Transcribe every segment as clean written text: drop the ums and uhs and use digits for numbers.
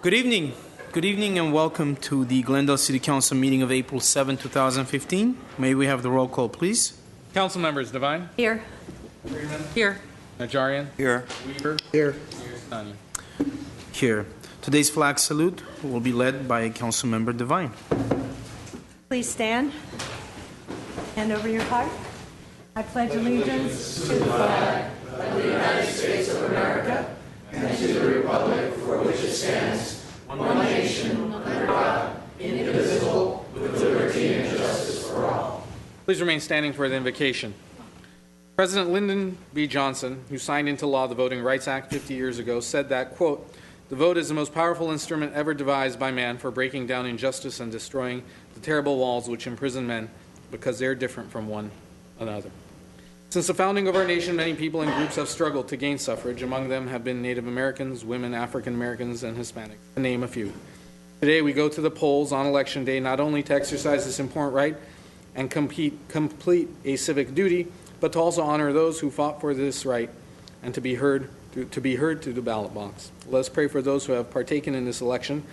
Good evening. Good evening and welcome to the Glendale City Council meeting of April 7, 2015. May we have the roll call, please? Council members: Devine. Here. Freeman. Here. Najarian. Here. Weaver. Here. Stani. Here. Today's flag salute will be led by Councilmember Devine. Please stand. Hand over your heart. I pledge allegiance to the flag of the United States of America and to the republic for which it stands, one nation, under God, indivisible, with liberty and justice for all. Please remain standing for the invocation. President Lyndon B. Johnson, who signed into law the Voting Rights Act 50 years ago, said that, quote, "The vote is the most powerful instrument ever devised by man for breaking down injustice and destroying the terrible walls which imprison men because they are different from one another." Since the founding of our nation, many people and groups have struggled to gain suffrage. Among them have been Native Americans, women, African Americans, and Hispanics, to name a few. Today, we go to the polls on Election Day not only to exercise this important right and complete a civic duty, but to also honor those who fought for this right and to be heard through the ballot box. Let us pray for those who have partaken in this election,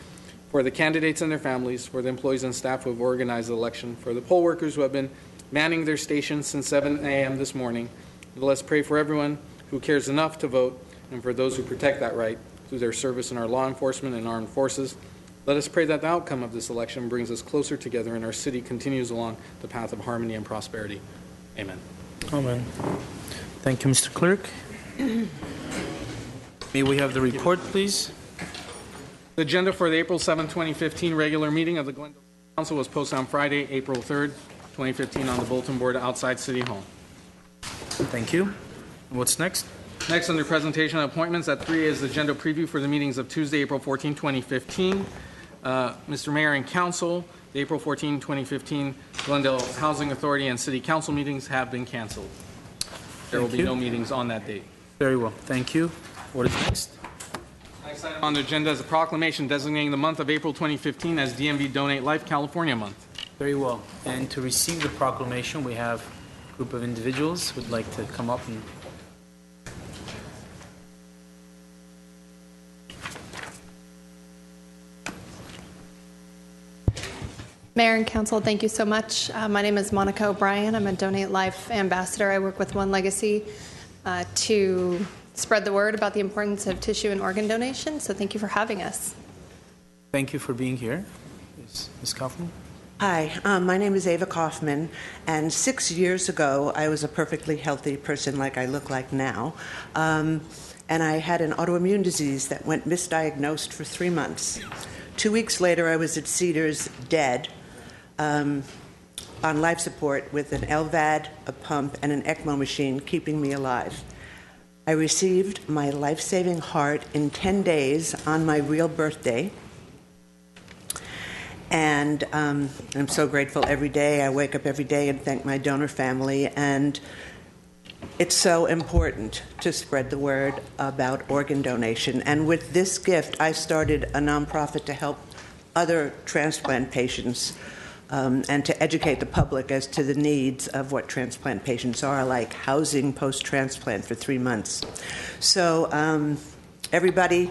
for the candidates and their families, for the employees and staff who have organized the election, for the poll workers who have been manning their stations since 7 a.m. this morning. Let's pray for everyone who cares enough to vote and for those who protect that right through their service in our law enforcement and armed forces. Let us pray that the outcome of this election brings us closer together and our city continues along the path of harmony and prosperity. Amen. Amen. Thank you, Mr. Clerk. May we have the report, please? The agenda for the April 7, 2015 regular meeting of the Glendale Council was posted on Friday, April 3rd, 2015 on the bulletin board outside City Hall. Thank you. What's next? Next, under presentation of appointments, at 3A is the agenda preview for the meetings of Tuesday, April 14, 2015. Mr. Mayor and Council, the April 14, 2015 Glendale Housing Authority and City Council meetings have been canceled. There will be no meetings on that date. Very well. Thank you. What is next? Next item on the agenda is a proclamation designating the month of April 2015 as DMV Donate Life California Month. Very well. And to receive the proclamation, we have a group of individuals who would like to come up and... Mayor and Council, thank you so much. My name is Monica O'Brien. I'm a Donate Life ambassador. I work with One Legacy to spread the word about the importance of tissue and organ donation. So thank you for having us. Thank you for being here. Ms. Kaufman? Hi, my name is Ava Kaufman, and 6 years ago I was a perfectly healthy person like I look like now, and I had an autoimmune disease that went misdiagnosed for 3 months. 2 weeks later I was at Cedars dead, on life support with an LVAD, a pump, and an ECMO machine keeping me alive. I received my life-saving heart in 10 days on my real birthday. And I'm so grateful every day. I wake up every day and thank my donor family. And it's so important to spread the word about organ donation. And with this gift, I started a nonprofit to help other transplant patients and to educate the public as to the needs of what transplant patients are, like housing post-transplant for 3 months. So everybody,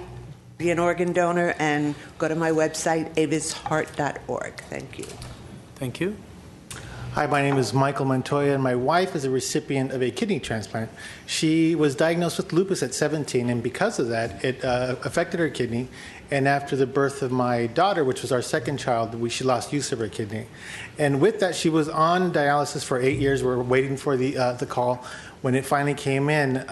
be an organ donor and go to my website, avisheart.org. Thank you. Thank you. Hi, my name is Michael Montoya, and my wife is a recipient of a kidney transplant. She was diagnosed with lupus at 17, and because of that, it affected her kidney. And after the birth of my daughter, which was our second child, she lost use of her kidney. And with that, she was on dialysis for 8 years. We were waiting for the call. When it finally came in,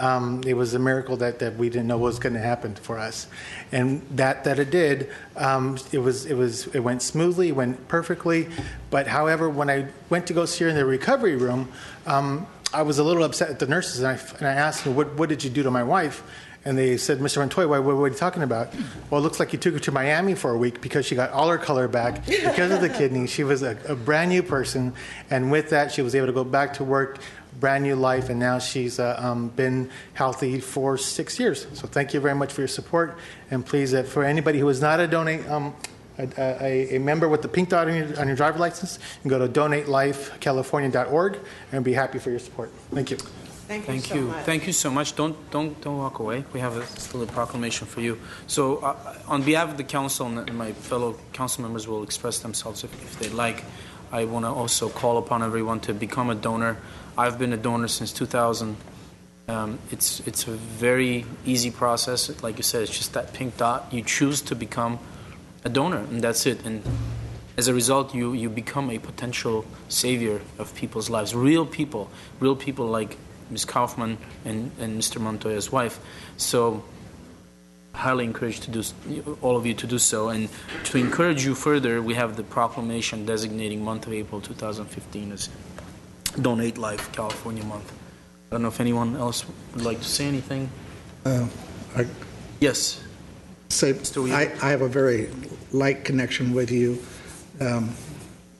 it was a miracle that we didn't know was going to happen for us, and that it did. It went smoothly, it went perfectly. But however, when I went to go see her in the recovery room, I was a little upset at the nurses, and I asked them, "What did you do to my wife?" And they said, "Mr. Montoya, what are you talking about?" "Well, it looks like you took her to Miami for a week because she got all her color back because of the kidney. She was a brand new person, and with that, she was able to go back to work, brand new life, and now she's been healthy for 6 years. So thank you very much for your support, and please, for anybody who is not a donate, a member with the pink dot on your driver's license, you can go to donatelifecalifornia.org and be happy for your support. Thank you. Thank you so much. Thank you so much. Don't walk away. We have still a proclamation for you. So, on behalf of the council and my fellow council members will express themselves if they'd like. I want to also call upon everyone to become a donor. I've been a donor since 2000. It's a very easy process. Like you said, it's just that pink dot. You choose to become a donor, and that's it. And as a result, you become a potential savior of people's lives. Real people like Ms. Kaufman and Mr. Montoya's wife. So, highly encourage all of you to do so. And to encourage you further, we have the proclamation designating month of April 2015 as Donate Life California Month. I don't know if anyone else would like to say anything. Yes. I have a very light connection with you.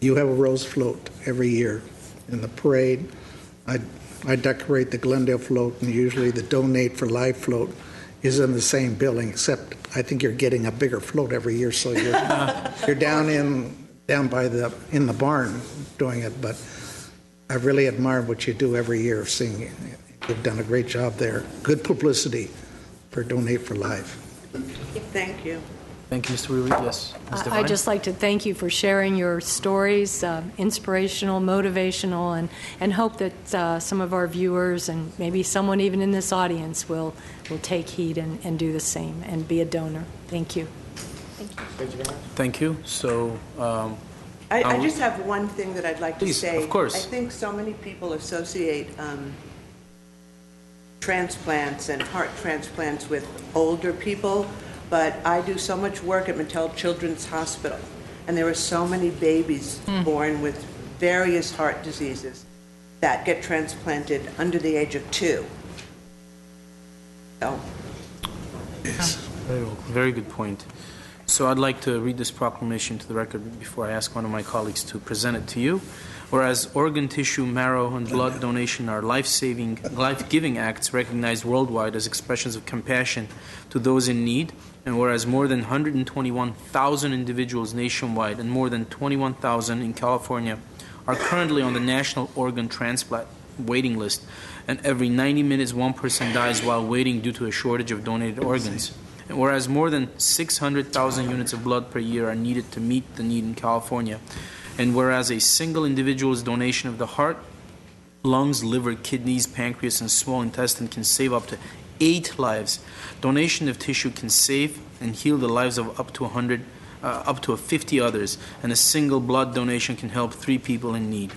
You have a rose float every year in the parade. I decorate the Glendale float, and usually the Donate for Life float is in the same building, except I think you're getting a bigger float every year, so you're down in the barn doing it. But I really admire what you do every year. Seeing you've done a great job there. Good publicity for Donate for Life. Thank you. Thank you, Mr. Weaver. Yes, Ms. Devine? I'd just like to thank you for sharing your stories, inspirational, motivational, and hope that some of our viewers and maybe someone even in this audience will take heed and do the same and be a donor. Thank you. Thank you. So, I just have one thing that I'd like to please, say. of course. I think so many people associate transplants and heart transplants with older people, but I do so much work at Mattel Children's Hospital, and there are so many babies born with various heart diseases that get transplanted under the age of 2. So. Yes. Very good point. So I'd like to read this proclamation to the record before I ask one of my colleagues to present it to you. Whereas organ tissue, marrow, and blood donation are life-giving acts recognized worldwide as expressions of compassion to those in need, and whereas more than 121,000 individuals nationwide and more than 21,000 in California are currently on the National Organ Transplant waiting list, and every 90 minutes one person dies while waiting due to a shortage of donated organs. And whereas more than 600,000 units of blood per year are needed to meet the need in California, and whereas a single individual's donation of the heart, lungs, liver, kidneys, pancreas, and small intestine can save up to 8 lives, donation of tissue can save and heal the lives of up to 50 others, and a single blood donation can help 3 people in need.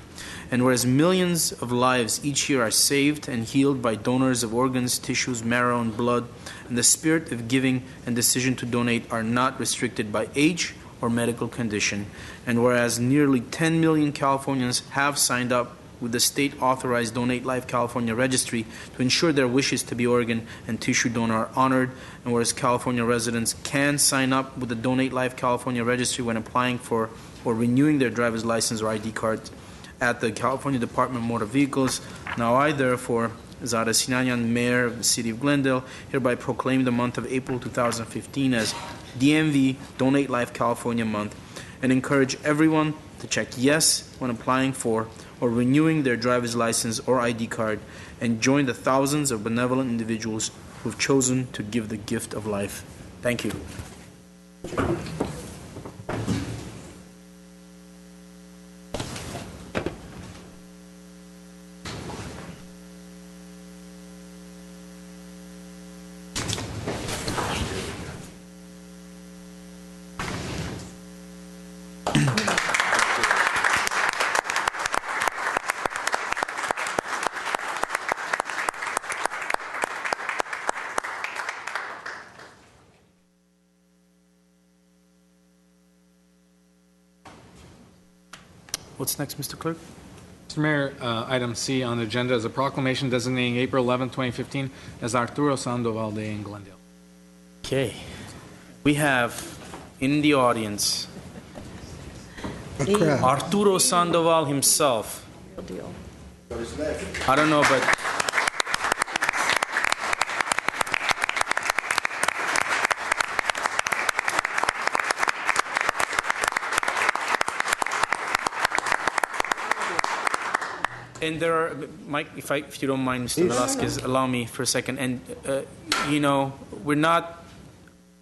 And whereas millions of lives each year are saved and healed by donors of organs, tissues, marrow, and blood, and the spirit of giving and decision to donate are not restricted by age or medical condition, and whereas nearly 10 million Californians have signed up with the state-authorized Donate Life California registry to ensure their wishes to be organ and tissue donor are honored, and whereas California residents can sign up with the Donate Life California registry when applying for or renewing their driver's license or ID card at the California Department of Motor Vehicles. Now I, therefore, Zara Sinanyan, Mayor of the City of Glendale, hereby proclaim the month of April 2015 as DMV Donate Life California Month, and encourage everyone to check yes when applying for or renewing their driver's license or ID card, and join the thousands of benevolent individuals who have chosen to give the gift of life. Thank you. What's next, Mr. Clerk? Mr. Mayor, item C on the agenda is a proclamation designating April 11, 2015 as Arturo Sandoval Day in Glendale. Okay. We have in the audience Arturo Sandoval himself. Deal. I don't know, but And there are, Mike, if you don't mind, Mr. Velasquez, allow me for a second. And, we're not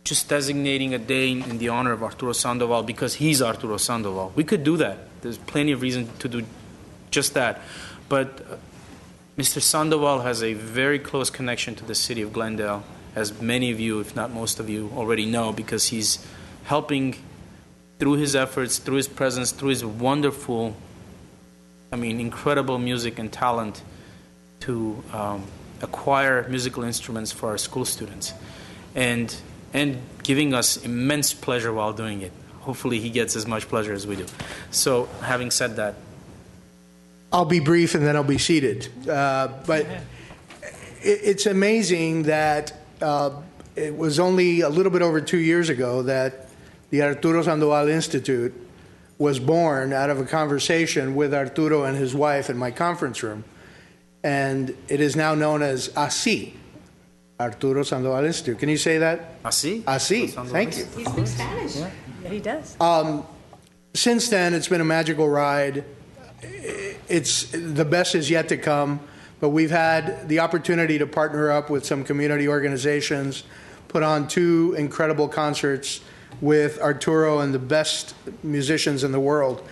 just designating a day in the honor of Arturo Sandoval because he's Arturo Sandoval. We could do that. There's plenty of reason to do just that. But Mr. Sandoval has a very close connection to the city of Glendale, as many of you, if not most of you, already know, because he's helping through his efforts, through his presence, through his wonderful, incredible music and talent to acquire musical instruments for our school students, and giving us immense pleasure while doing it. Hopefully he gets as much pleasure as we do. So having said that, I'll be brief and then I'll be seated. But it's amazing that it was only a little bit over 2 years ago that the Arturo Sandoval Institute was born out of a conversation with Arturo and his wife in my conference room. And it is now known as ASI, Arturo Sandoval Institute. Can you say that? ASI? ASI. Thank you. He speaks Spanish. Yeah, he does. Since then, it's been a magical ride. It's the best is yet to come, but we've had the opportunity to partner up with some community organizations, put on 2 incredible concerts with Arturo and the best musicians in the world.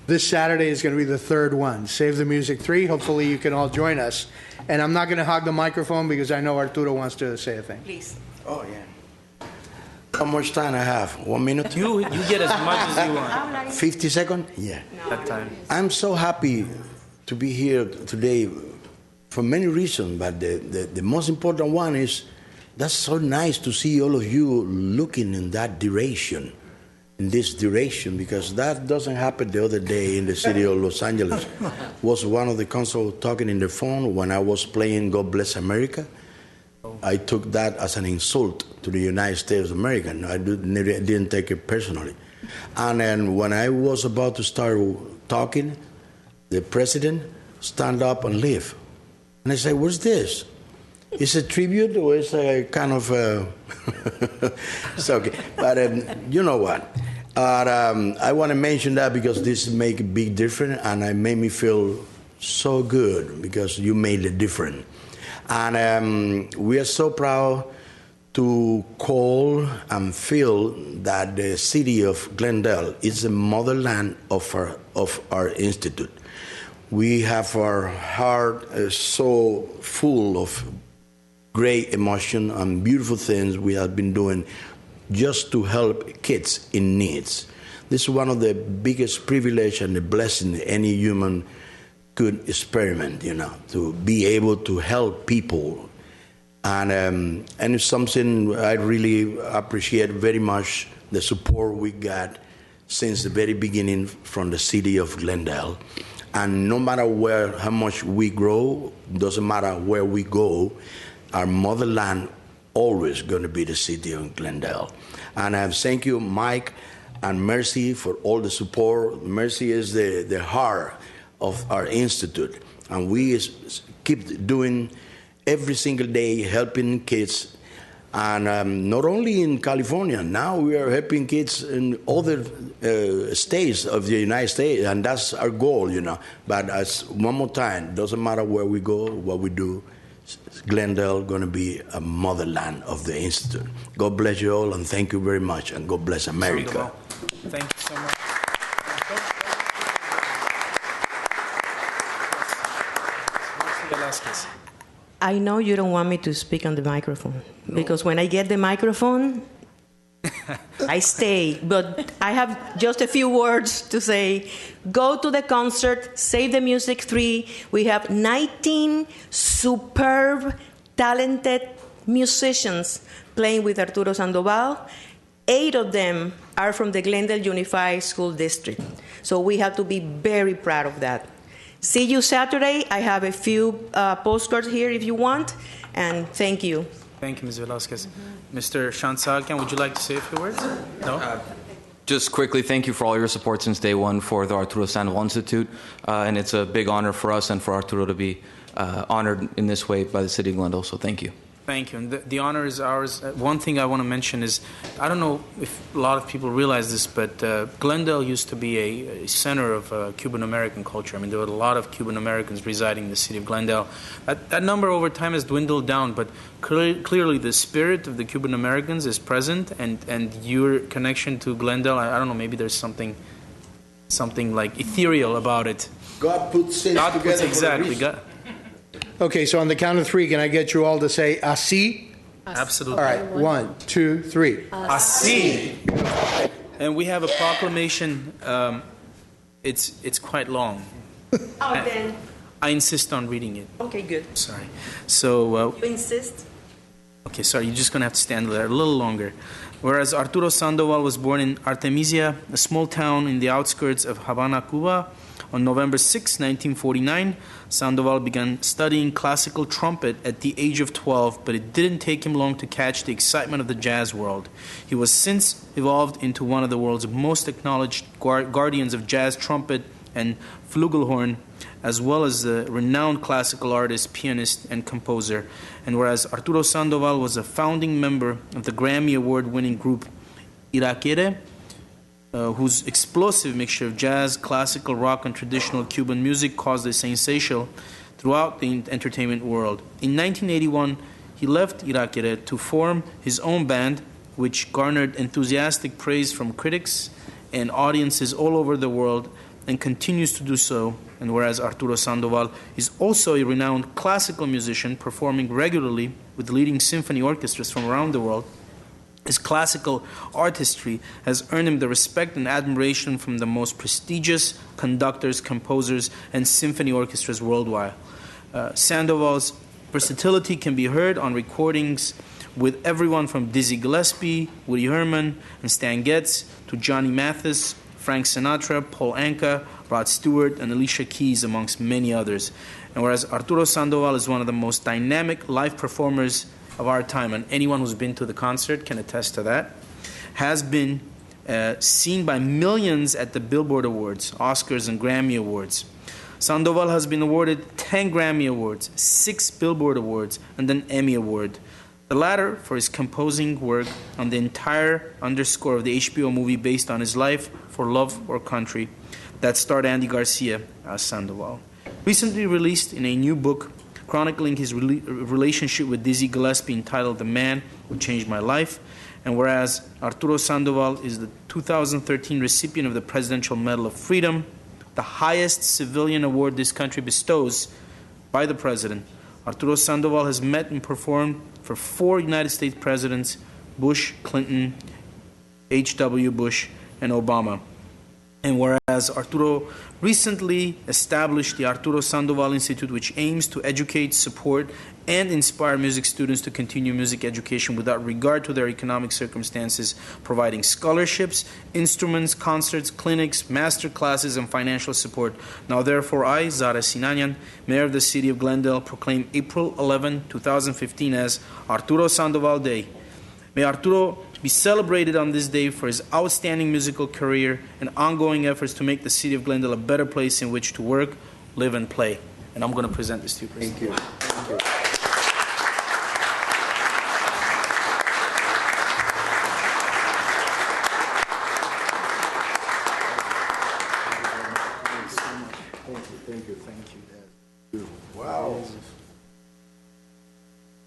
This Saturday is going to be the 3rd one, Save the Music 3. Hopefully you can all join us. And I'm not going to hog the microphone because I know Arturo wants to say a thing. Please. Oh, yeah. How much time I have? 1 minute? you get as much as you want. 50 seconds? Yeah. That time. I'm so happy to be here today for many reasons, but the most important one is that's so nice to see all of you looking in that direction, because that doesn't happen. The other day in the city of Los Angeles was one of the consuls talking in the phone when I was playing God Bless America. I took that as an insult to the United States of America. I didn't take it personally. And then when I was about to start talking, the president stand up and leave. And I said, what's this? Is it a tribute or is it a kind of it's okay. But you know what? I want to mention that because this make a big difference, and it made me feel so good because you made a difference. And we are so proud to call and feel that the city of Glendale is the motherland of our institute. We have our heart so full of great emotion and beautiful things we have been doing just to help kids in needs. This is one of the biggest privilege and the blessing any human could experiment, to be able to help people. And it's something I really appreciate very much, the support we got since the very beginning from the city of Glendale. And no matter how much we grow, doesn't matter where we go, our motherland always going to be the city of Glendale. And I thank you, Mike and Mercy, for all the support. Mercy is the heart of our institute. And we keep doing every single day, helping kids. And not only in California, now we are helping kids in other states of the United States, and that's our goal, But as one more time, doesn't matter where we go, what we do, Glendale going to be a motherland of the Institute. God bless you all, and thank you very much, and God bless America. Thank you so much. I know you don't want me to speak on the microphone, because when I get the microphone, I stay. But I have just a few words to say. Go to the concert, Save the Music 3. We have 19 superb, talented musicians playing with Arturo Sandoval. 8 of them are from the Glendale Unified School District. So we have to be very proud of that. See you Saturday. I have a few postcards here if you want. And thank you. Thank you, Ms. Velasquez. Mr. Shansagian, would you like to say a few words? No? Just quickly, thank you for all your support since day one for the Arturo Sandoval Institute. And it's a big honor for us and for Arturo to be honored in this way by the city of Glendale. So thank you. Thank you. And the honor is ours. One thing I want to mention is, I don't know if a lot of people realize this, but Glendale used to be a center of Cuban American culture. I mean, there were a lot of Cuban Americans residing in the city of Glendale. That number over time has dwindled down, but clearly the spirit of the Cuban Americans is present, and your connection to Glendale, I don't know, maybe there's something like ethereal about it. God puts things together. Exactly. Okay, so on the count of three, can I get you all to say así? Absolutely. All right, 1, 2, 3. Así. And we have a proclamation. It's quite long. Oh, then. I insist on reading it. Okay, good. Sorry. So. You insist? Okay, sorry. You're just going to have to stand there a little longer. Whereas Arturo Sandoval was born in Artemisia, a small town in the outskirts of Havana, Cuba, on November 6, 1949, Sandoval began studying classical trumpet at the age of 12, but it didn't take him long to catch the excitement of the jazz world. He was since evolved into one of the world's most acknowledged guardians of jazz trumpet and flugelhorn, as well as a renowned classical artist, pianist, and composer. And whereas Arturo Sandoval was a founding member of the Grammy Award-winning group Irakere, whose explosive mixture of jazz, classical, rock, and traditional Cuban music caused a sensation throughout the entertainment world. In 1981, he left Irakere to form his own band, which garnered enthusiastic praise from critics and audiences all over the world, and continues to do so. And whereas Arturo Sandoval is also a renowned classical musician, performing regularly with leading symphony orchestras from around the world, his classical artistry has earned him the respect and admiration from the most prestigious conductors, composers, and symphony orchestras worldwide. Sandoval's versatility can be heard on recordings with everyone from Dizzy Gillespie, Woody Herman, and Stan Getz to Johnny Mathis, Frank Sinatra, Paul Anka, Rod Stewart, and Alicia Keys, amongst many others. And whereas Arturo Sandoval is one of the most dynamic live performers of our time, and anyone who's been to the concert can attest to that, has been seen by millions at the Billboard Awards, Oscars, and Grammy Awards. Sandoval has been awarded 10 Grammy Awards, 6 Billboard Awards, and an Emmy Award, the latter for his composing work on the entire underscore of the HBO movie based on his life, For Love or Country, that starred Andy Garcia as Sandoval. Recently released in a new book chronicling his relationship with Dizzy Gillespie entitled The Man Who Changed My Life, and whereas Arturo Sandoval is the 2013 recipient of the Presidential Medal of Freedom, the highest civilian award this country bestows by the President, Arturo Sandoval has met and performed for 4 United States presidents, Bush, Clinton, H.W. Bush, and Obama. And whereas Arturo recently established the Arturo Sandoval Institute, which aims to educate, support, and inspire music students to continue music education without regard to their economic circumstances, providing scholarships, instruments, concerts, clinics, master classes, and financial support. Now, therefore, I, Zara Sinanyan, Mayor of the City of Glendale, proclaim April 11, 2015 as Arturo Sandoval Day. May Arturo be celebrated on this day for his outstanding musical career and ongoing efforts to make the city of Glendale a better place in which to work, live, and play. And I'm going to present this to you, President. Thank you. Thank you. Wow.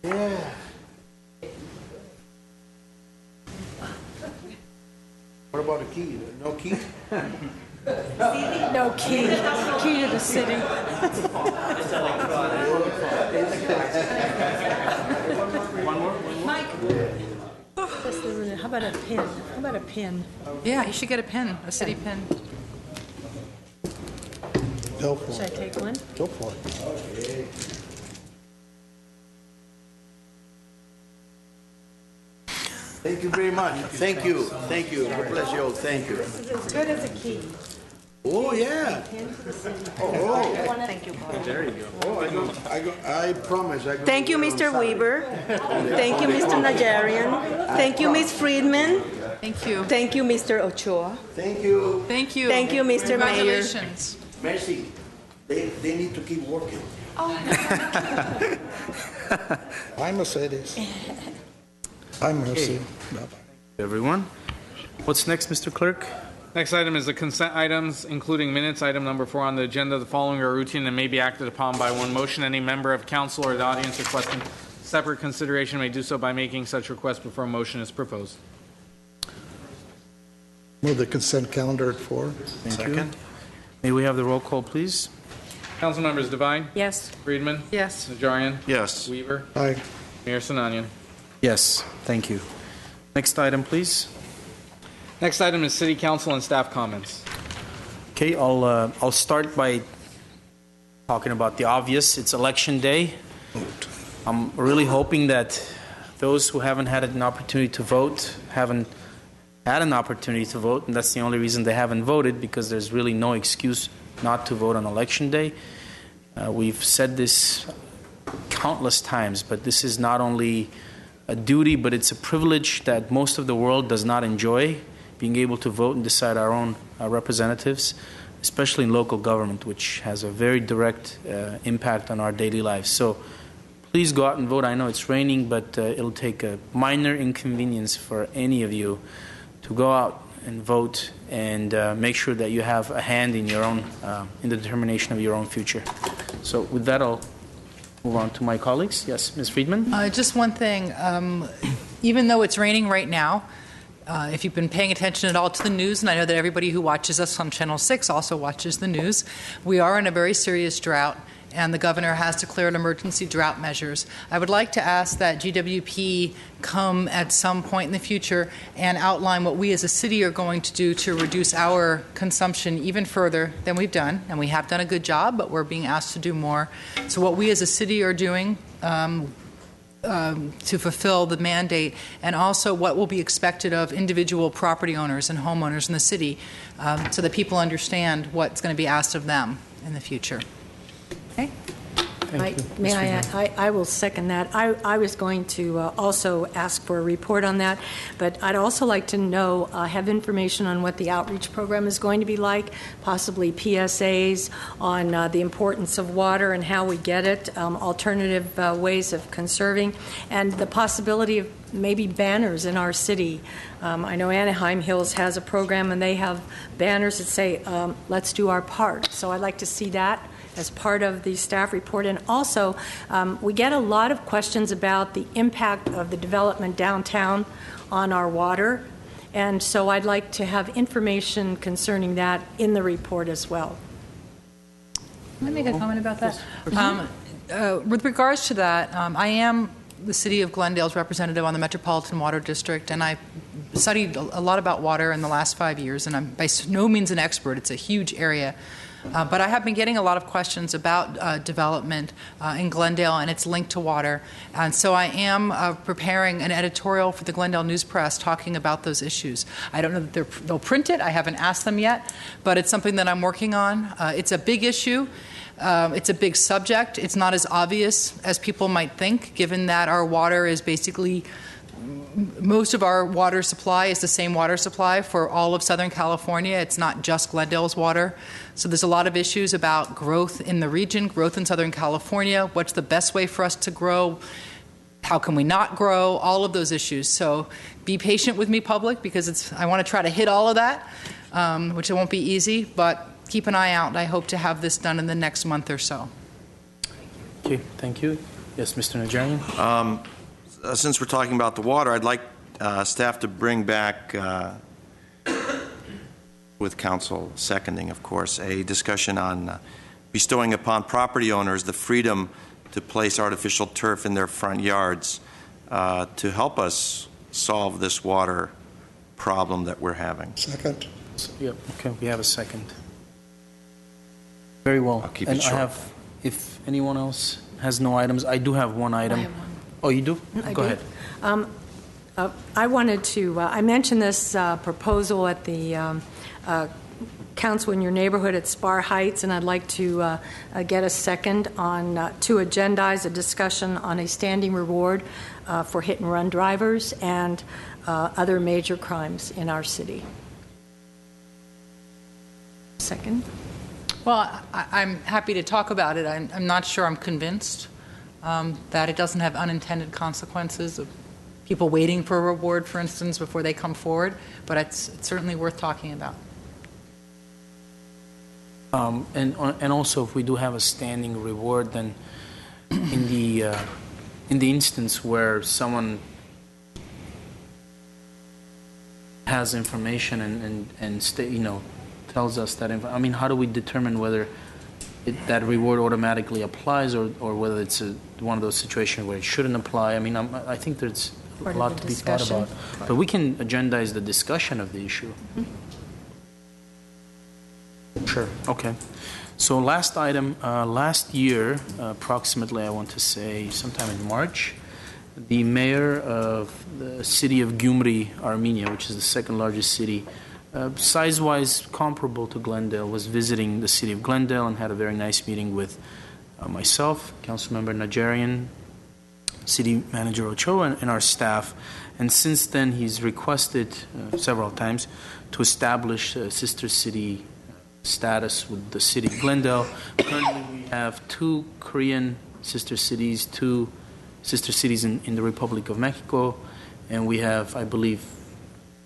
Yeah. What about a key? No key? No key. Key to the city. Mike. How about a pin? How about a pin? Yeah, you should get a pin, a city pin. Go for Should I it. take one? Go for it. Thank you very much. Thank you. Thank you. God bless you all. Thank you. This is as good as a key. Oh, yeah. Pin to the city. Oh, Thank you, Bob. I promise. Thank you, Mr. Weaver. Thank you, Mr. Najarian. Thank you, Ms. Friedman. Thank you. Thank you, Mr. Ochoa. Thank you. Thank you. Thank you, Mr. Mayor. Congratulations. Mercy. They need to keep working. Hi, Mercedes. Hi, Mercy. Bye-bye. Everyone. What's next, Mr. Clerk? Next item is the consent items, including minutes. Item number 4 on the agenda. The following are routine and may be acted upon by one motion. Any member of council or the audience requesting separate consideration may do so by making such request before a motion is proposed. Move the consent calendar at 4. Thank you. May we have the roll call, please? Council members Devine? Yes. Friedman? Yes. Najarian? Yes. Weaver? Aye. Mayor Sinanian. Yes, thank you. Next item, please. Next item is city council and staff comments. Okay, I'll start by talking about the obvious. It's election day. I'm really hoping that those who haven't had an opportunity to vote haven't had an opportunity to vote, and that's the only reason they haven't voted, because there's really no excuse not to vote on election day. We've said this countless times, but this is not only a duty, but it's a privilege that most of the world does not enjoy, being able to vote and decide our own representatives, especially in local government, which has a very direct impact on our daily lives. So please go out and vote. I know it's raining, but it'll take a minor inconvenience for any of you to go out and vote and make sure that you have a hand in your own, in the determination of your own future. So with that, I'll move on to my colleagues. Yes, Ms. Friedman? Just one thing. Even though it's raining right now, if you've been paying attention at all to the news, and I know that everybody who watches us on Channel 6 also watches the news, we are in a very serious drought, and the governor has declared emergency drought measures. I would like to ask that GWP come at some point in the future and outline what we as a city are going to do to reduce our consumption even further than we've done. And we have done a good job, but we're being asked to do more. So what we as a city are doing to fulfill the mandate, and also what will be expected of individual property owners and homeowners in the city, so that people understand what's going to be asked of them in the future. Okay. May I add? I will second that. I was going to also ask for a report on that, but I'd also like to know, have information on what the outreach program is going to be like, possibly PSAs on the importance of water and how we get it, alternative ways of conserving, and the possibility of maybe banners in our city. I know Anaheim Hills has a program, and they have banners that say, let's do our part. So I'd like to see that as part of the staff report. And also, we get a lot of questions about the impact of the development downtown on our water. And so I'd like to have information concerning that in the report as well. Can I make a comment about that? With regards to that, I am the City of Glendale's representative on the Metropolitan Water District, and I studied a lot about water in the last 5 years, and I'm by no means an expert. It's a huge area. But I have been getting a lot of questions about development in Glendale and its link to water. And so I am preparing an editorial for the Glendale News Press talking about those issues. I don't know that they'll print it. I haven't asked them yet. But it's something that I'm working on. It's a big issue. It's a big subject. It's not as obvious as people might think, given that our water is basically most of our water supply is the same water supply for all of Southern California. It's not just Glendale's water. So there's a lot of issues about growth in the region, growth in Southern California. What's the best way for us to grow? How can we not grow? All of those issues. So be patient with me, public, because I want to try to hit all of that, which it won't be easy, but keep an eye out. I hope to have this done in the next month or so. Okay, thank you. Yes, Mr. Najarian? Since we're talking about the water, I'd like staff to bring back, with council seconding, of course, a discussion on bestowing upon property owners the freedom to place artificial turf in their front yards to help us solve this water problem that we're having. Second. Yep. Okay, we have a second. Very well. I'll keep and it short. I have, if anyone else has no items, I do have one item. I have one. Oh, you do? Go ahead. I wanted to, I mentioned this proposal at the council in your neighborhood at Spar Heights, and I'd like to get a second on to agendize a discussion on a standing reward for hit-and-run drivers and other major crimes in our city. Second. Well, I'm happy to talk about it. I'm not sure I'm convinced that it doesn't have unintended consequences of people waiting for a reward, for instance, before they come forward, but it's certainly worth talking about. And also, if we do have a standing reward, then in the instance where someone has information and tells us that, I mean, how do we determine whether that reward automatically applies or whether it's one of those situations where it shouldn't apply? I mean, I think there's a lot to be thought about. But we can agendize the discussion of the issue. Sure, okay. So last item, last year, approximately, I want to say sometime in March, the mayor of the city of Gyumri, Armenia, which is the second largest city, size-wise comparable to Glendale, was visiting the city of Glendale and had a very nice meeting with myself, Councilmember Najarian, City Manager Ochoa, and our staff. And since then, he's requested several times to establish a sister city status with the city of Glendale. Currently, we have 2 Korean sister cities, 2 sister cities in the Republic of Mexico, and we have, I believe,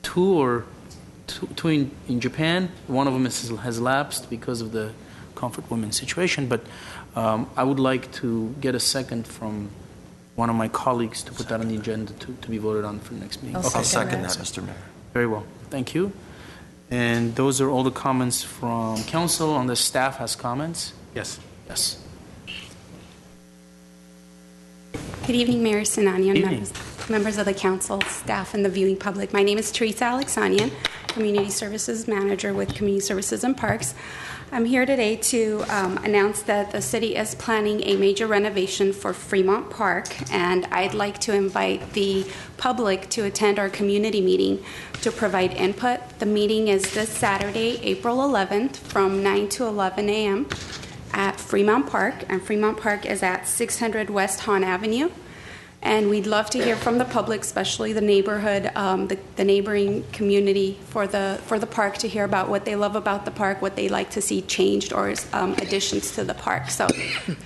2 in Japan. One of them has lapsed because of the comfort women situation, but I would like to get a second from one of my colleagues to put that on the agenda to be voted on for the next meeting. I'll second that, Mr. Mayor. Very well. Thank you. And those are all the comments from council. On the staff has comments? Yes. Yes. Good evening, Mayor Sinanian, members of the council, staff, and the viewing public. My name is Teresa Alexanian, Community Services Manager with Community Services and Parks. I'm here today to announce that the city is planning a major renovation for Fremont Park, and I'd like to invite the public to attend our community meeting to provide input. The meeting is this Saturday, April 11th, from 9 to 11 a.m. at Fremont Park, and Fremont Park is at 600 West Hahn Avenue. And we'd love to hear from the public, especially the neighborhood, the neighboring community for the park, to hear about what they love about the park, what they like to see changed, or additions to the park. So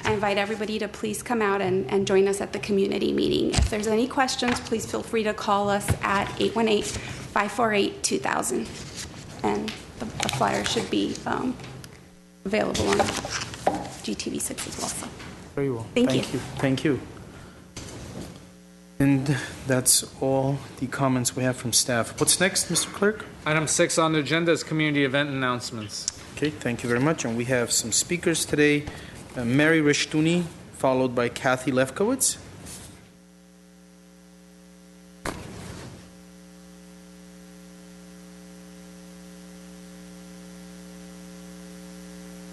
I invite everybody to please come out and join us at the community meeting. If there's any questions, please feel free to call us at 818-548-2000. And the flyer should be available on GTV6 as well. So. Very well. Thank you. Thank you. And that's all the comments we have from staff. What's next, Mr. Clerk? Item 6 on the agenda is community event announcements. Okay, thank you very much. And we have some speakers today. Mary Rishtuni, followed by Kathy Lefkowitz.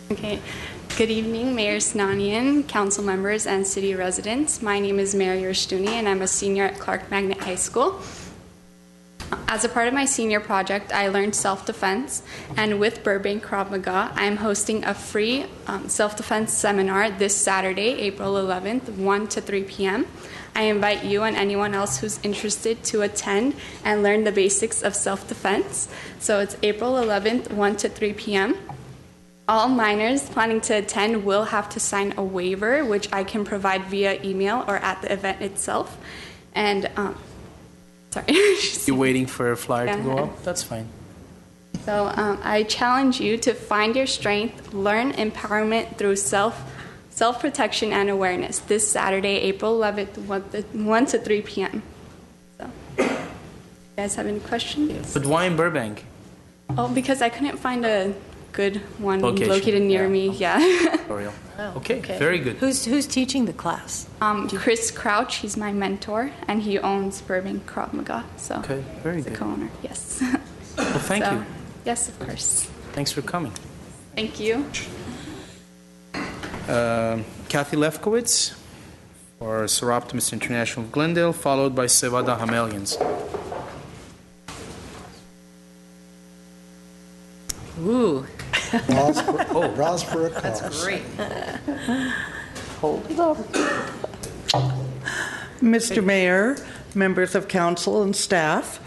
Okay. Good evening, Mayor Sinanian, council members, and city residents. My name is Mary Rishtuni, and I'm a senior at Clark Magnet High School. As a part of my senior project, I learned self-defense, and with Burbank Krav Maga, I'm hosting a free self-defense seminar this Saturday, April 11th, 1 to 3 p.m. I invite you and anyone else who's interested to attend and learn the basics of self-defense. So it's April 11th, 1 to 3 p.m. All minors planning to attend will have to sign a waiver, which I can provide via email or at the event itself. And, sorry. You're waiting for a flyer to go up? That's fine. So I challenge you to find your strength, learn empowerment through self-protection and awareness this Saturday, April 11th, 1 to 3 p.m. So, you guys have any questions? Yes. But why in Burbank? Oh, because I couldn't find a good one located near me. Yeah. Okay, very good. Who's teaching the class? Chris Crouch. He's my mentor, and he owns Burbank Krav Maga. So okay, very good. The co-owner. Yes. Well, thank you. Yes, of course. Thanks for coming. Thank you. Kathy Lefkowitz for Seroptimus International of Glendale, followed by Sevada Hamelians. Ooh. Browse for a cause. That's great. Hold it up. Mr. Mayor, members of council and staff,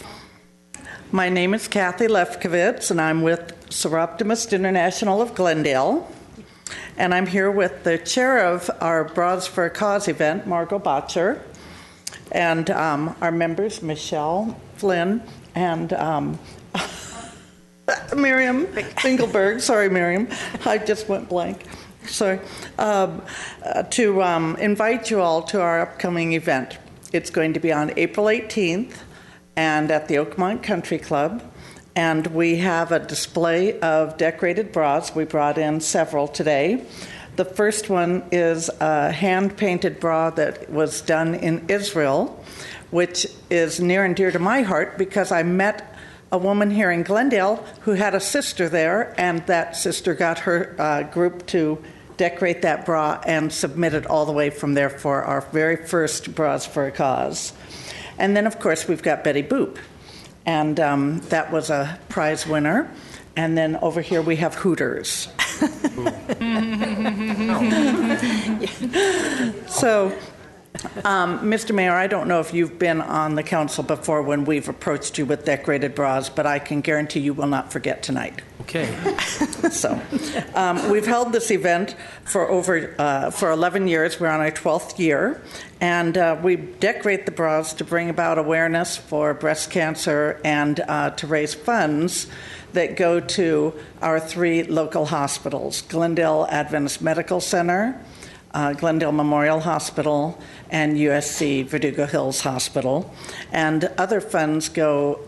my name is Kathy Lefkowitz, and I'm with Seroptimus International of Glendale. And I'm here with the chair of our Bras for a Cause event, Margot Botcher, and our members, Michelle Flynn and Miriam Finkelberg. Sorry, Miriam. I just went blank. Sorry. To invite you all to our upcoming event. It's going to be on April 18th and at the Oakmont Country Club. And we have a display of decorated bras. We brought in several today. The first one is a hand-painted bra that was done in Israel, which is near and dear to my heart because I met a woman here in Glendale who had a sister there, and that sister got her group to decorate that bra and submit it all the way from there for our very first Bras for a Cause. And then, of course, we've got Betty Boop, and that was a prize winner. And then over here we have Hooters. So, Mr. Mayor, I don't know if you've been on the council before when we've approached you with decorated bras, but I can guarantee you will not forget tonight. Okay. So, we've held this event for 11 years. We're on our 12th year, and we decorate the bras to bring about awareness for breast cancer and to raise funds that go to our 3 local hospitals: Glendale Adventist Medical Center, Glendale Memorial Hospital, and USC Verdugo Hills Hospital. And other funds go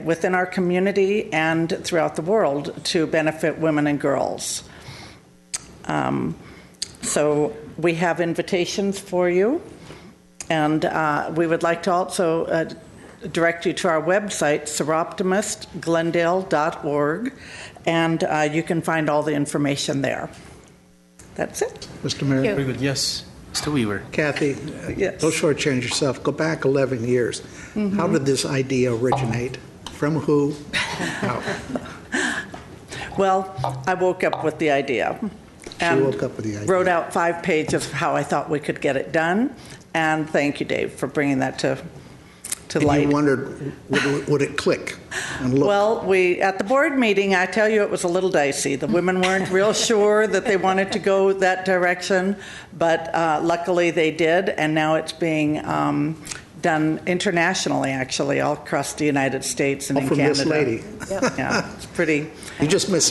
within our community and throughout the world to benefit women and girls. So we have invitations for you, and we would like to also direct you to our website, seroptimistglendale.org, and you can find all the information there. That's it. Mr. Mayor. Very good. Yes. Mr. Weaver. Kathy, yes. Don't shortchange yourself. Go back 11 years. Mm-hmm. How did this idea originate? From who? How? Well, I woke up with the idea. And woke up with the idea. Wrote out 5 pages of how I thought we could get it done. And thank you, Dave, for bringing that to and light. you wondered, would it click? And look? Well, at the board meeting, I tell you, it was a little dicey. The women weren't real sure that they wanted to go that direction, but luckily they did, and now it's being done internationally, actually, all across the United States and in from Canada. this lady. Yep. Yeah, it's pretty. You just missed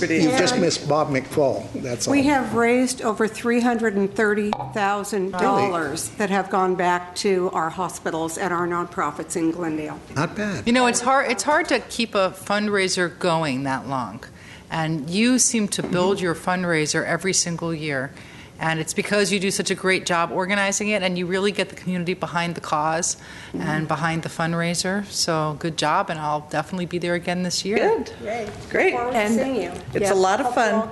Bob McFall. That's all. We have raised over $330,000 that have gone back to our hospitals and our nonprofits in Glendale. Not bad. You know, it's hard to keep a fundraiser going that long. And you seem to build your fundraiser every single year. And it's because you do such a great job organizing it, and you really get the community behind the cause and behind the fundraiser. So good job, and I'll definitely be there again this year. Good. Yay. Great. And seeing you. It's a lot of fun.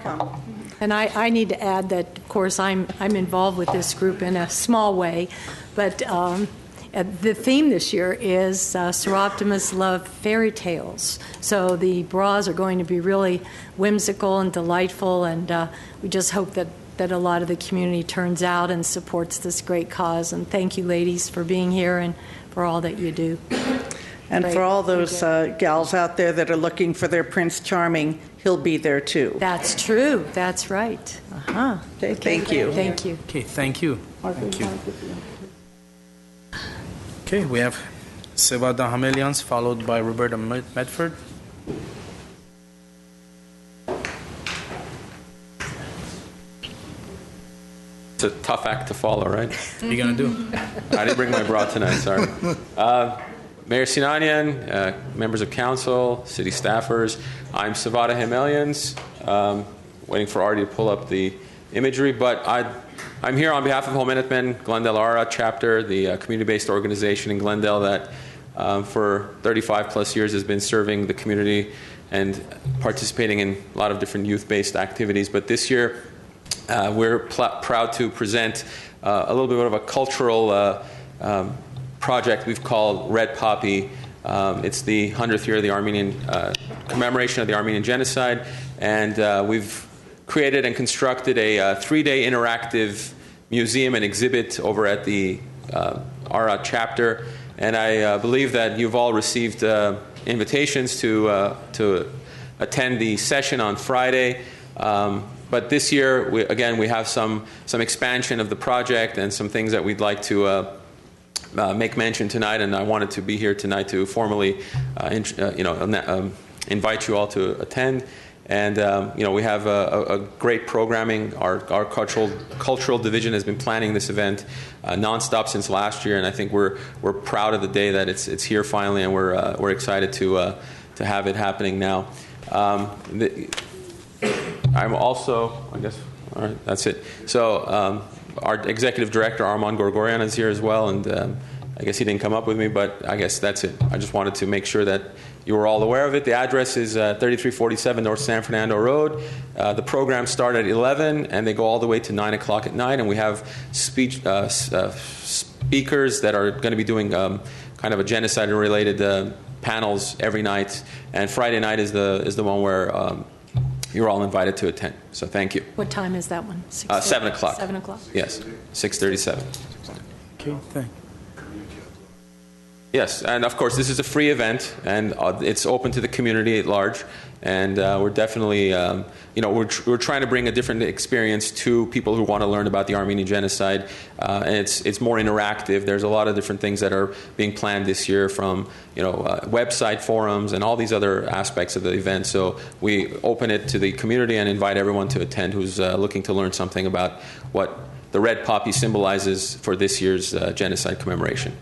And I need to add that, of course, I'm involved with this group in a small way, but the theme this year is Seroptimists Love Fairy Tales. So the bras are going to be really whimsical and delightful, and we just hope that a lot of the community turns out and supports this great cause. And thank you, ladies, for being here and for all that you do. And Great. for all those gals out there that are looking for their Prince Charming, he'll be there too. That's true. That's right. Uh-huh. Okay, thank you. Thank you. Okay, thank you. Thank you. Okay, we have Seva Dahamelians, followed by Roberta Medford. It's a tough act to follow, right? What are you going to do? I didn't bring my bra tonight, sorry. Mayor Sinanian, members of council, city staffers, I'm Savada Himelians, waiting for Artie to pull up the imagery, but I'm here on behalf of Whole Minutemen Glendale ARA chapter, the community-based organization in Glendale that for 35 plus years has been serving the community and participating in a lot of different youth-based activities. But this year, we're proud to present a little bit of a cultural project we've called Red Poppy. It's the 100th year of the Armenian commemoration of the Armenian genocide, and we've created and constructed a 3-day interactive museum and exhibit over at the ARA chapter. And I believe that you've all received invitations to attend the session on Friday. But this year, we have some expansion of the project and some things that we'd like to make mention tonight, and I wanted to be here tonight to formally invite you all to attend. And we have a great programming. Our cultural division has been planning this event nonstop since last year, and I think we're proud of the day that it's here finally, and we're excited to have it happening now. I'm also, I guess, all right, that's it. So our executive director Armand Gorgorian is here as well, and I guess he didn't come up with me, but I guess that's it. I just wanted to make sure that you were all aware of it. The address is 3347 North San Fernando Road. The programs start at 11, and they go all the way to 9 o'clock at night, and we have speakers that are going to be doing kind of a genocide-related panels every night, and Friday night is the one where you're all invited to attend. So thank you. What time is that one? 7 o'clock. 7 o'clock? Yes, 6:37. Okay, thanks. Yes, and of course, this is a free event, and it's open to the community at large. And we're definitely, we're trying to bring a different experience to people who want to learn about the Armenian genocide. And it's more interactive. There's a lot of different things that are being planned this year, from website forums and all these other aspects of the event. So we open it to the community and invite everyone to attend who's looking to learn something about what the red poppy symbolizes for this year's genocide commemoration.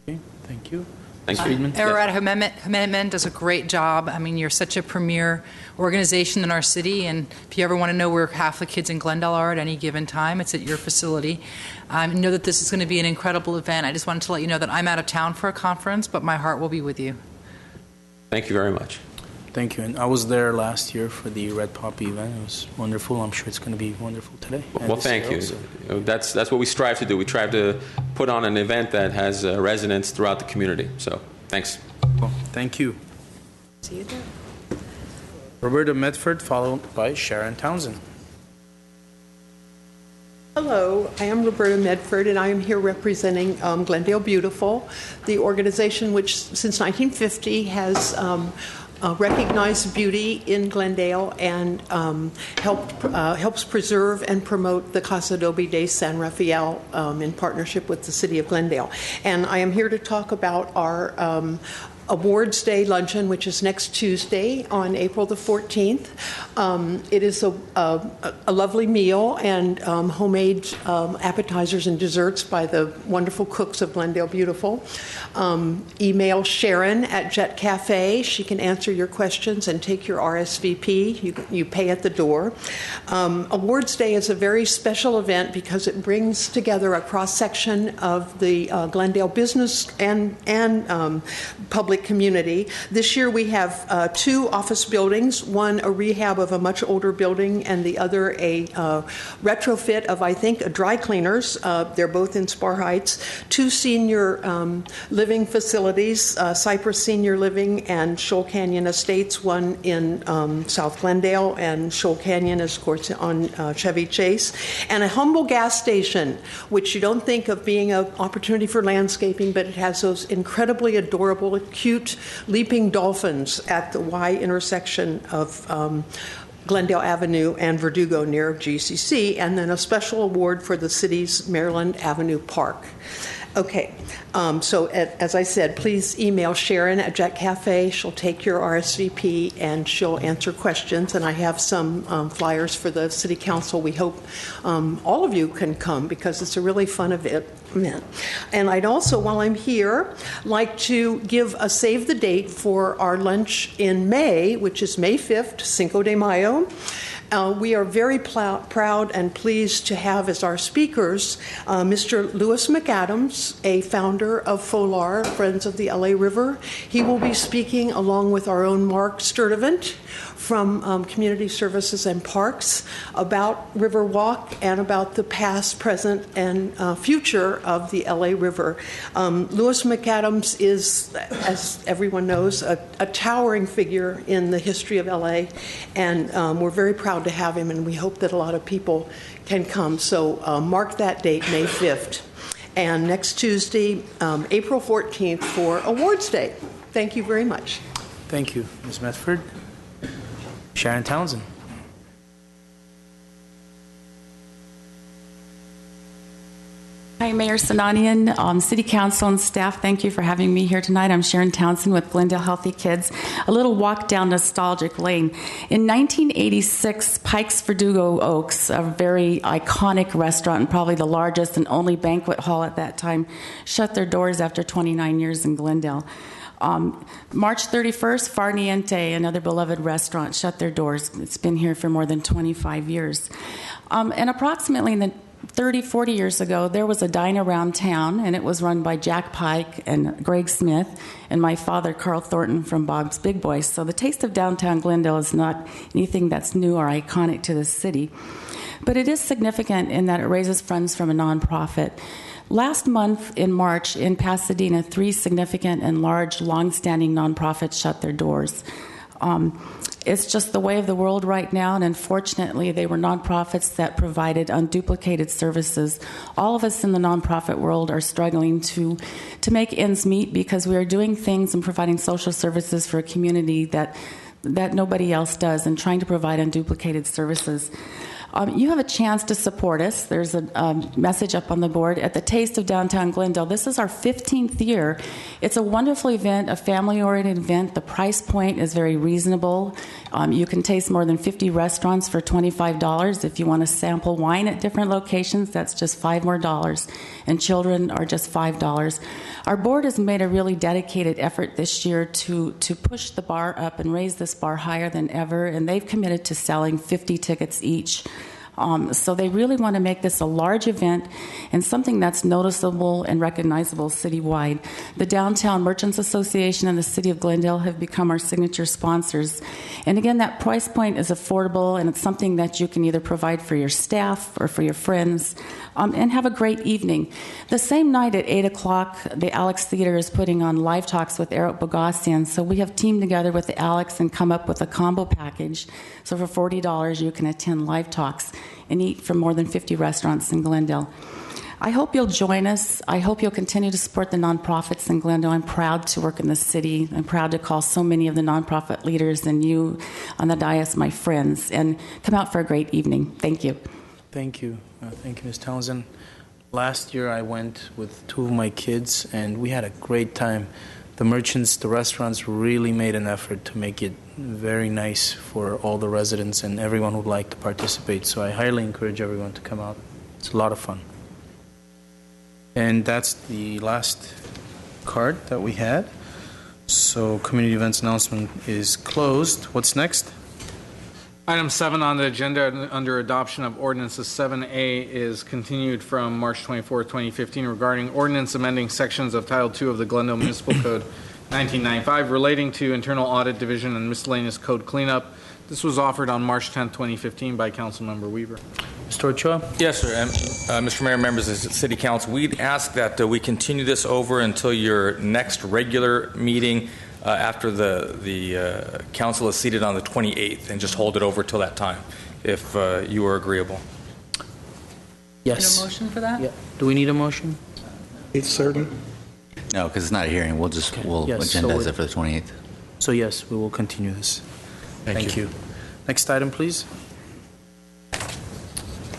Thank you. Thanks, Friedman. Errata Jimenez does a great job. I mean, you're such a premier organization in our city, and if you ever want to know where half the kids in Glendale are at any given time, it's at your facility. I know that this is going to be an incredible event. I just wanted to let you know that I'm out of town for a conference, but my heart will be with you. Thank you very much. Thank you. And I was there last year for the Red Poppy event. It was wonderful. I'm sure it's going to be wonderful today. Well, thank you. That's what we strive to do. We try to put on an event that has resonance throughout the community. So, thanks. Well, thank you. See you there. Roberta Medford, followed by Sharon Townsend. Hello, I am Roberta Medford, and I am here representing Glendale Beautiful, the organization which since 1950 has recognized beauty in Glendale and helps preserve and promote the Casa Adobe de San Rafael in partnership with the City of Glendale. And I am here to talk about our Awards Day luncheon, which is next Tuesday on April the 14th. It is a lovely meal and homemade appetizers and desserts by the wonderful cooks of Glendale Beautiful. Email Sharon at Jet Cafe. She can answer your questions and take your RSVP. You pay at the door. Awards Day is a very special event because it brings together a cross-section of the Glendale business and public community. This year we have two office buildings, one a rehab of a much older building and the other a retrofit of, I think, a dry cleaners. They're both in Spar Heights. Two senior living facilities, Cypress Senior Living and Shoal Canyon Estates, one in South Glendale, and Shoal Canyon is, of course, on Chevy Chase, and a humble gas station, which you don't think of being an opportunity for landscaping, but it has those incredibly adorable, cute leaping dolphins at the Y intersection of Glendale Avenue and Verdugo near GCC, and then a special award for the city's Maryland Avenue Park. Okay, so as I said, please email Sharon at Jet Cafe. She'll take your RSVP and she'll answer questions. And I have some flyers for the City Council. We hope all of you can come because it's a really fun event. And I'd also, while I'm here, like to give a save the date for our lunch in May, which is May 5th, Cinco de Mayo. We are very proud and pleased to have as our speakers Mr. Louis McAdams, a founder of FOLAR, Friends of the LA River. He will be speaking along with our own Mark Sturdivant from Community Services and Parks about Riverwalk and about the past, present, and future of the LA River. Louis McAdams is, as everyone knows, a towering figure in the history of LA, and we're very proud to have him, and we hope that a lot of people can come. So mark that date, May 5th. And next Tuesday, April 14th, for Awards Day. Thank you very much. Thank you, Ms. Medford. Sharon Townsend. Hi, Mayor Sinanian, City Council and staff, thank you for having me here tonight. I'm Sharon Townsend with Glendale Healthy Kids. A little walk down nostalgic lane. In 1986, Pike's Verdugo Oaks, a very iconic restaurant and probably the largest and only banquet hall at that time, shut their doors after 29 years in Glendale. March 31st, Far Niente, another beloved restaurant, shut their doors. It's been here for more than 25 years. And approximately in the 30, 40 years ago, there was a dine around town, and it was run by Jack Pike and Greg Smith and my father, Carl Thornton, from Bob's Big Boy. So the taste of downtown Glendale is not anything that's new or iconic to the city. But it is significant in that it raises funds from a nonprofit. Last month in March in Pasadena, 3 significant and large, long-standing nonprofits shut their doors. It's just the way of the world right now, and unfortunately, they were nonprofits that provided unduplicated services. All of us in the nonprofit world are struggling to make ends meet because we are doing things and providing social services for a community that nobody else does, and trying to provide unduplicated services. You have a chance to support us. There's a message up on the board at the Taste of Downtown Glendale. This is our 15th year. It's a wonderful event, a family-oriented event. The price point is very reasonable. You can taste more than 50 restaurants for $25. If you want to sample wine at different locations, that's just $5 more. And children are just $5. Our board has made a really dedicated effort this year to push the bar up and raise this bar higher than ever, and they've committed to selling 50 tickets each. So they really want to make this a large event and something that's noticeable and recognizable citywide. The Downtown Merchants Association and the City of Glendale have become our signature sponsors. And again, that price point is affordable, and it's something that you can either provide for your staff or for your friends, and have a great evening. The same night at 8 o'clock, the Alex Theater is putting on live talks with Eric Bogossian. So we have teamed together with the Alex and come up with a combo package. So for $40, you can attend live talks and eat from more than 50 restaurants in Glendale. I hope you'll join us. I hope you'll continue to support the nonprofits in Glendale. I'm proud to work in the city. I'm proud to call so many of the nonprofit leaders and you on the dais my friends. And come out for a great evening. Thank you. Thank you. Thank you, Ms. Townsend. Last year I went with 2 of my kids, and we had a great time. The merchants, the restaurants really made an effort to make it very nice for all the residents and everyone who'd like to participate. So I highly encourage everyone to come out. It's a lot of fun. And that's the last card that we had. So community events announcement is closed. What's next? Item 7 on the agenda under adoption of ordinances 7A is continued from March 24, 2015 regarding ordinance amending sections of Title II of the Glendale Municipal Code 1995 relating to internal audit division and miscellaneous code cleanup. This was offered on March 10, 2015 by Councilmember Weaver. Mr. Ochoa? Yes, sir. And, Mr. Mayor, members of the City Council, we'd ask that we continue this over until your next regular meeting after the council is seated on the 28th, and just hold it over till that time, if you are agreeable. Yes. Need a motion for that? Yeah. Do we need a motion? It's certain. No, because it's not a hearing. We'll Yes, agendize so it for the 28th. So yes, we will continue this. Thank you. Next item, please.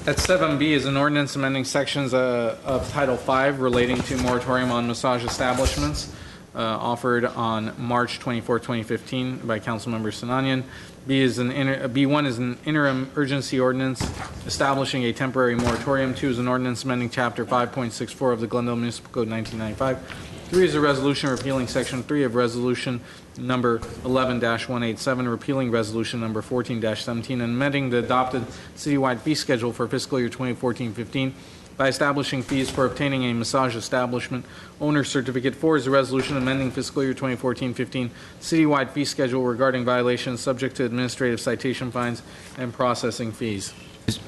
At 7B is an ordinance amending sections of Title V relating to moratorium on massage establishments, offered on March 24, 2015 by Councilmember Sinanian. B1 is an interim urgency ordinance establishing a temporary moratorium. 2 is an ordinance amending Chapter 5.64 of the Glendale Municipal Code 1995. 3 is a resolution repealing Section 3 of Resolution number 11-187, repealing Resolution number 14-17, and amending the adopted citywide fee schedule for fiscal year 2014-15 by establishing fees for obtaining a massage establishment owner certificate. 4 is a resolution amending fiscal year 2014-15 citywide fee schedule regarding violations subject to administrative citation fines and processing fees.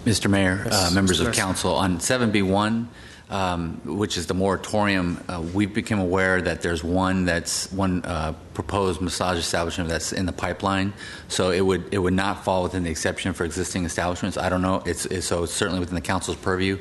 Mr. Mayor, members of council, on 7B1, which is the moratorium, we became aware that there's one proposed massage establishment that's in the pipeline, so it would not fall within the exception for existing establishments. I don't know. So it's certainly within the council's purview.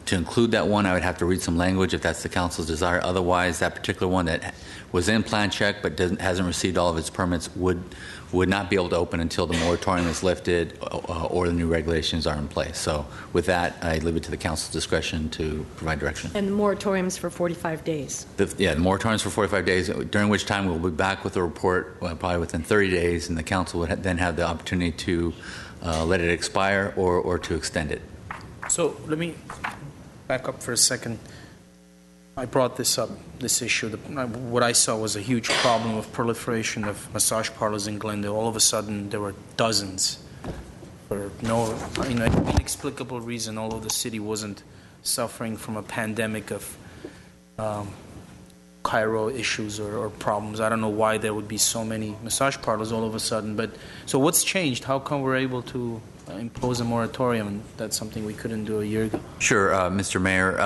To include that one, I would have to read some language if that's the council's desire. Otherwise, that particular one that was in plan check but hasn't received all of its permits would not be able to open until the moratorium is lifted or the new regulations are in place. So with that, I leave it to the council's discretion to provide direction. And the moratorium's for 45 days. The moratorium's for 45 days, during which time we'll be back with a report probably within 30 days, and the council would then have the opportunity to let it expire or to extend it. So let me back up for a second. I brought this up, this issue. What I saw was a huge problem of proliferation of massage parlors in Glendale. All of a sudden, there were dozens for no inexplicable reason, although the city wasn't suffering from a pandemic of chiro issues or problems. I don't know why there would be so many massage parlors all of a sudden. But so what's changed? How come we're able to impose a moratorium? That's something we couldn't do a year ago. Sure, Mr. Mayor.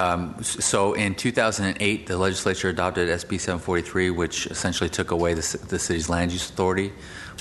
So in 2008, the legislature adopted SB 743, which essentially took away the city's land use authority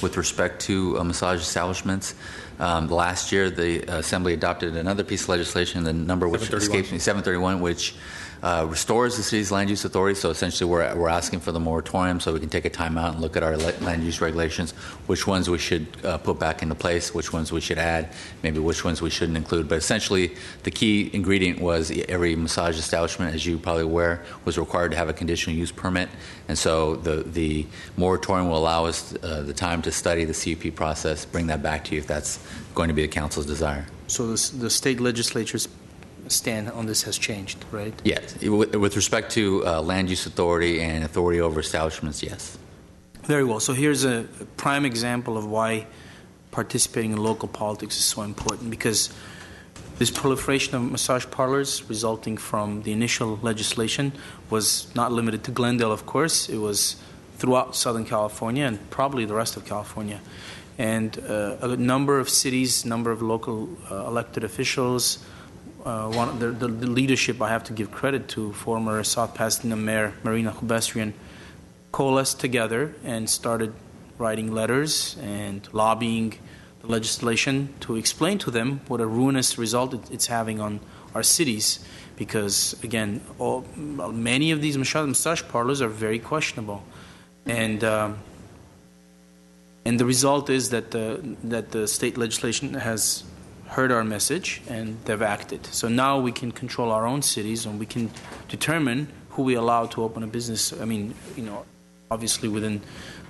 with respect to massage establishments. Last year, the Assembly adopted another piece of legislation, the number which escapes me, 731, which restores the city's land use authority. So essentially, we're asking for the moratorium so we can take a time out and look at our land use regulations, which ones we should put back into place, which ones we should add, maybe which ones we shouldn't include. But essentially, the key ingredient was every massage establishment, as you probably aware, was required to have a conditional use permit. And so the moratorium will allow us the time to study the CUP process, bring that back to you if that's going to be the council's desire. So the state legislature's stand on this has changed, right? Yes. With respect to land use authority and authority over establishments, yes. Very well. So here's a prime example of why participating in local politics is so important, because this proliferation of massage parlors resulting from the initial legislation was not limited to Glendale, of course. It was throughout Southern California and probably the rest of California. And a number of cities, number of local elected officials, the leadership, I have to give credit to former South Pasadena Mayor Marina Hubestrian, coalesced together and started writing letters and lobbying the legislation to explain to them what a ruinous result it's having on our cities. Because, again, many of these massage parlors are very questionable. And the result is that the state legislation has heard our message and they've acted. So now we can control our own cities and we can determine who we allow to open a business. I mean, obviously within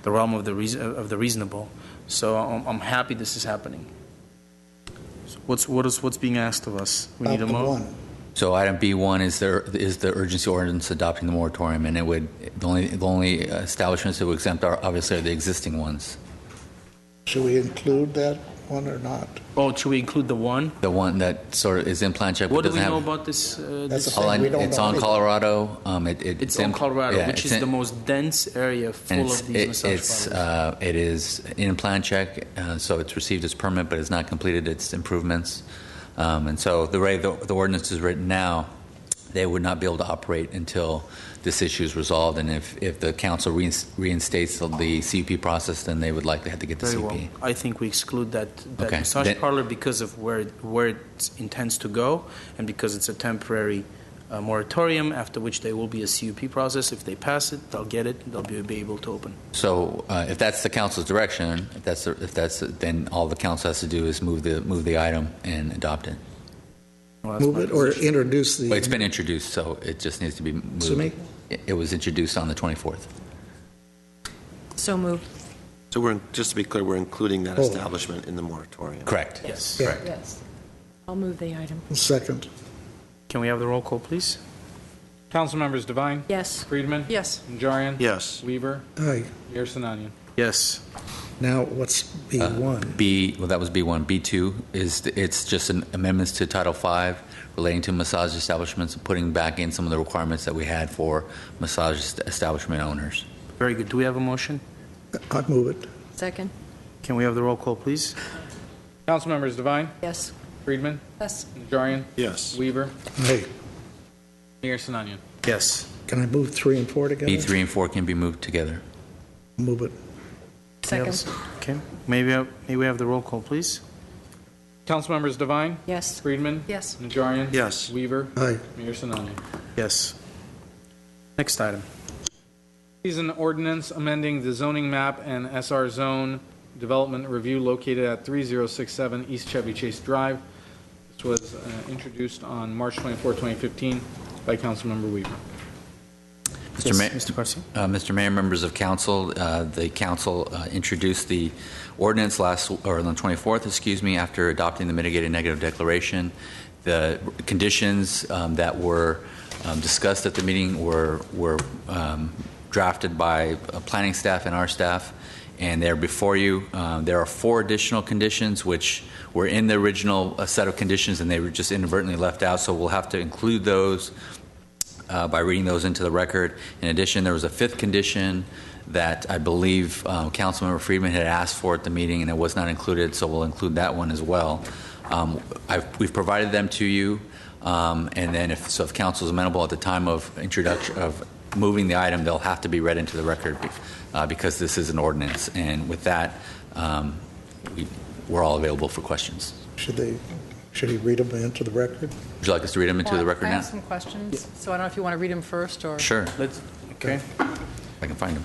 the realm of the reasonable. So I'm happy this is happening. So what's being asked of us? We need a vote. So item B1 is the urgency ordinance adopting the moratorium, and the only establishments that would exempt are obviously the existing ones. Should we include that one or not? Oh, should we include the one? The one that sort of is in plan check. What do we know about this? That's the thing, we don't it's know on anything. Colorado. It's on Colorado, which is the most dense area full of these massage parlors. It is in plan check, so it's received its permit, but it's not completed its improvements. And so the way the ordinance is written now, they would not be able to operate until this issue is resolved. And if the council reinstates the CUP process, then they would likely have to get the Very CUP. well. I think we exclude that Okay. massage parlor because of where it intends to go, and because it's a temporary moratorium, after which there will be a CUP process. If they pass it, they'll get it. They'll be able to open. So if that's the council's direction, then all the council has to do is move the item and adopt it. Well, Move it or introduce the... Well, it's been introduced, so it just needs to be moved. Sumi? It was introduced on the 24th. So moved. So just to be clear, we're including that establishment in the moratorium. Correct. Yes. Yeah. Correct. Yes. I'll move the item. Second. Can we have the roll call, please? Council members Devine? Yes. Friedman? Yes. Najarian? Yes. Weaver? Aye. Mayor Sinanian? Yes. Now, what's B1? Well, that was B1. B2 it's just an amendments to Title V relating to massage establishments, putting back in some of the requirements that we had for massage establishment owners. Very good. Do we have a motion? I'd move it. Second. Can we have the roll call, please? Council members Devine? Yes. Friedman? Yes. Najarian? Yes. Weaver? Hey, Mayor Sinanian? Yes. can I move 3 and 4 together? B3 and 4 can be moved together. Move it. Second. Okay. May we have the roll call, please? Council members Devine? Yes. Friedman? Yes. Najarian? Yes. Weaver? Aye. Mayor Sinani? Yes. Next item. Is an ordinance amending the zoning map and SR zone development review located at 3067 East Chevy Chase Drive. This was introduced on March 24, 2015 by Councilmember Weaver. Mr. Garcia. Mr. Mayor, members of council, the council introduced the ordinance on the 24th, after adopting the mitigated negative declaration. The conditions that were discussed at the meeting were drafted by planning staff and our staff, and they're before you. There are 4 additional conditions which were in the original set of conditions, and they were just inadvertently left out, so we'll have to include those by reading those into the record. In addition, there was a 5th condition that I believe Councilmember Friedman had asked for at the meeting, and it was not included, so we'll include that one as well. We've provided them to you, and then if council is amenable at the time of introduction of moving the item, they'll have to be read into the record because this is an ordinance. And with that, we're all available for questions. Should he read them into the record? Would you like us to read them into the record Can I now? ask some questions? So I don't know if you want to read them first or... Sure. Okay. I can find them.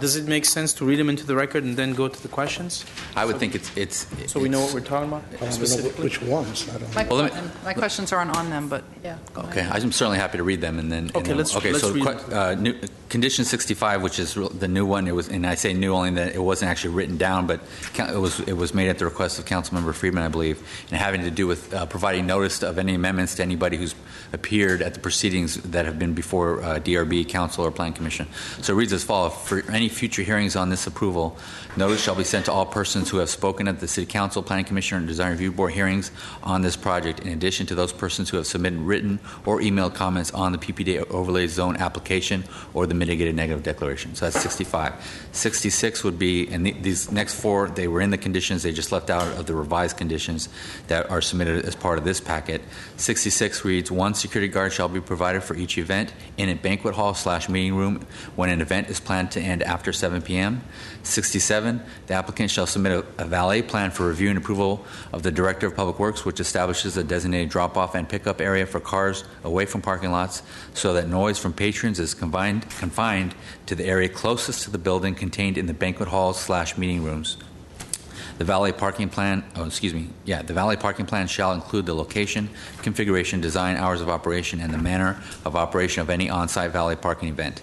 Does it make sense to read them into the record and then go to the questions? I would think it's so we know what we're talking about specifically. Which ones? I don't know. My questions aren't on them, but yeah. Okay, I'm certainly happy to read them, and then. Let's read condition 65, which is the new one. It was, and I say new only that it wasn't actually written down, but it was made at the request of Councilmember Friedman, I believe, and having to do with providing notice of any amendments to anybody who's appeared at the proceedings that have been before DRB, Council, or Plan Commission. So it reads as follows: for any future hearings on this approval, notice shall be sent to all persons who have spoken at the City Council, Planning Commission, or Design Review Board hearings on this project, in addition to those persons who have submitted written or emailed comments on the PPD overlay zone application or the mitigated negative declaration. So that's 65. 66 would be, and these next 4, they were in the conditions, they just left out of the revised conditions that are submitted as part of this packet. 66 reads, 1 security guard shall be provided for each event in a banquet hall / meeting room when an event is planned to end after 7 p.m. 67, the applicant shall submit a valet plan for review and approval of the Director of Public Works, which establishes a designated drop-off and pickup area for cars away from parking lots so that noise from patrons is confined to the area closest to the building contained in the banquet halls / meeting rooms. The valet parking plan, the valet parking plan shall include the location, configuration, design, hours of operation, and the manner of operation of any on-site valet parking event.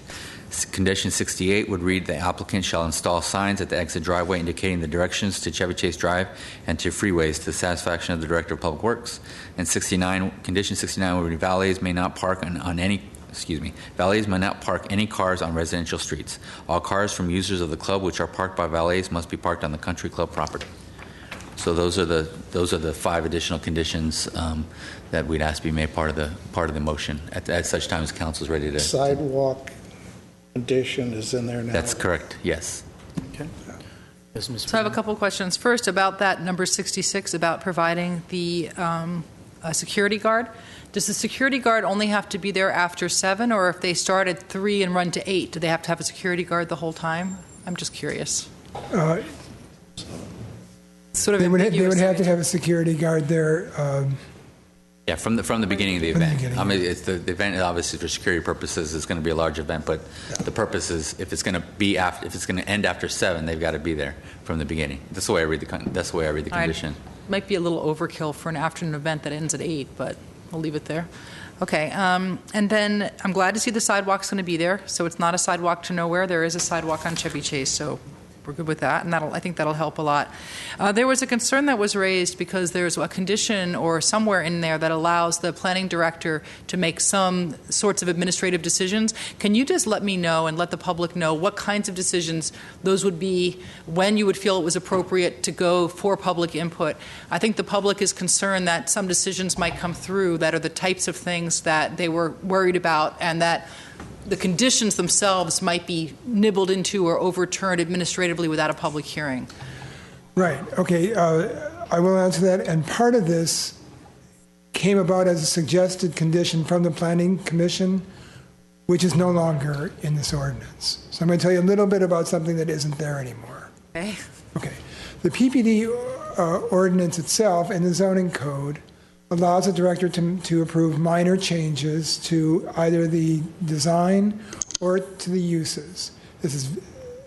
Condition 68 would read, the applicant shall install signs at the exit driveway indicating the directions to Chevy Chase Drive and to freeways to the satisfaction of the Director of Public Works. And condition 69 would read, valets may not park valets may not park any cars on residential streets. All cars from users of the club which are parked by valets must be parked on the country club property. So those are the 5 additional conditions that we'd ask to be made part of the motion at such time as council is ready to. Sidewalk condition is in there now. That's correct. Yes. Okay. Yes, Ms. So I have a couple of questions. First, about that number 66, about providing the security guard. Does the security guard only have to be there after 7, or if they start at 3 and run to 8, do they have to have a security guard the whole time? I'm just curious. Sort of they would have to have a security guard there. Yeah, from the beginning of the event. I mean, the event obviously for security purposes is going to be a large event, but the purpose is if it's going to end after 7, they've got to be there from the beginning. That's the way I read the condition. Might be a little overkill for an afternoon event that ends at 8, but we'll leave it there. Okay, and then I'm glad to see the sidewalk's going to be there. So it's not a sidewalk to nowhere. There is a sidewalk on Chevy Chase, so we're good with that, and I think that'll help a lot. There was a concern that was raised because there's a condition or somewhere in there that allows the planning director to make some sorts of administrative decisions. Can you just let me know and let the public know what kinds of decisions those would be, when you would feel it was appropriate to go for public input? I think the public is concerned that some decisions might come through that are the types of things that they were worried about, and that the conditions themselves might be nibbled into or overturned administratively without a public hearing. Right. Okay. I will answer that. And part of this came about as a suggested condition from the Planning Commission, which is no longer in this ordinance. So I'm going to tell you a little bit about something that isn't there anymore. Okay. Okay. The PPD ordinance itself in the zoning code allows the director to approve minor changes to either the design or to the uses. This is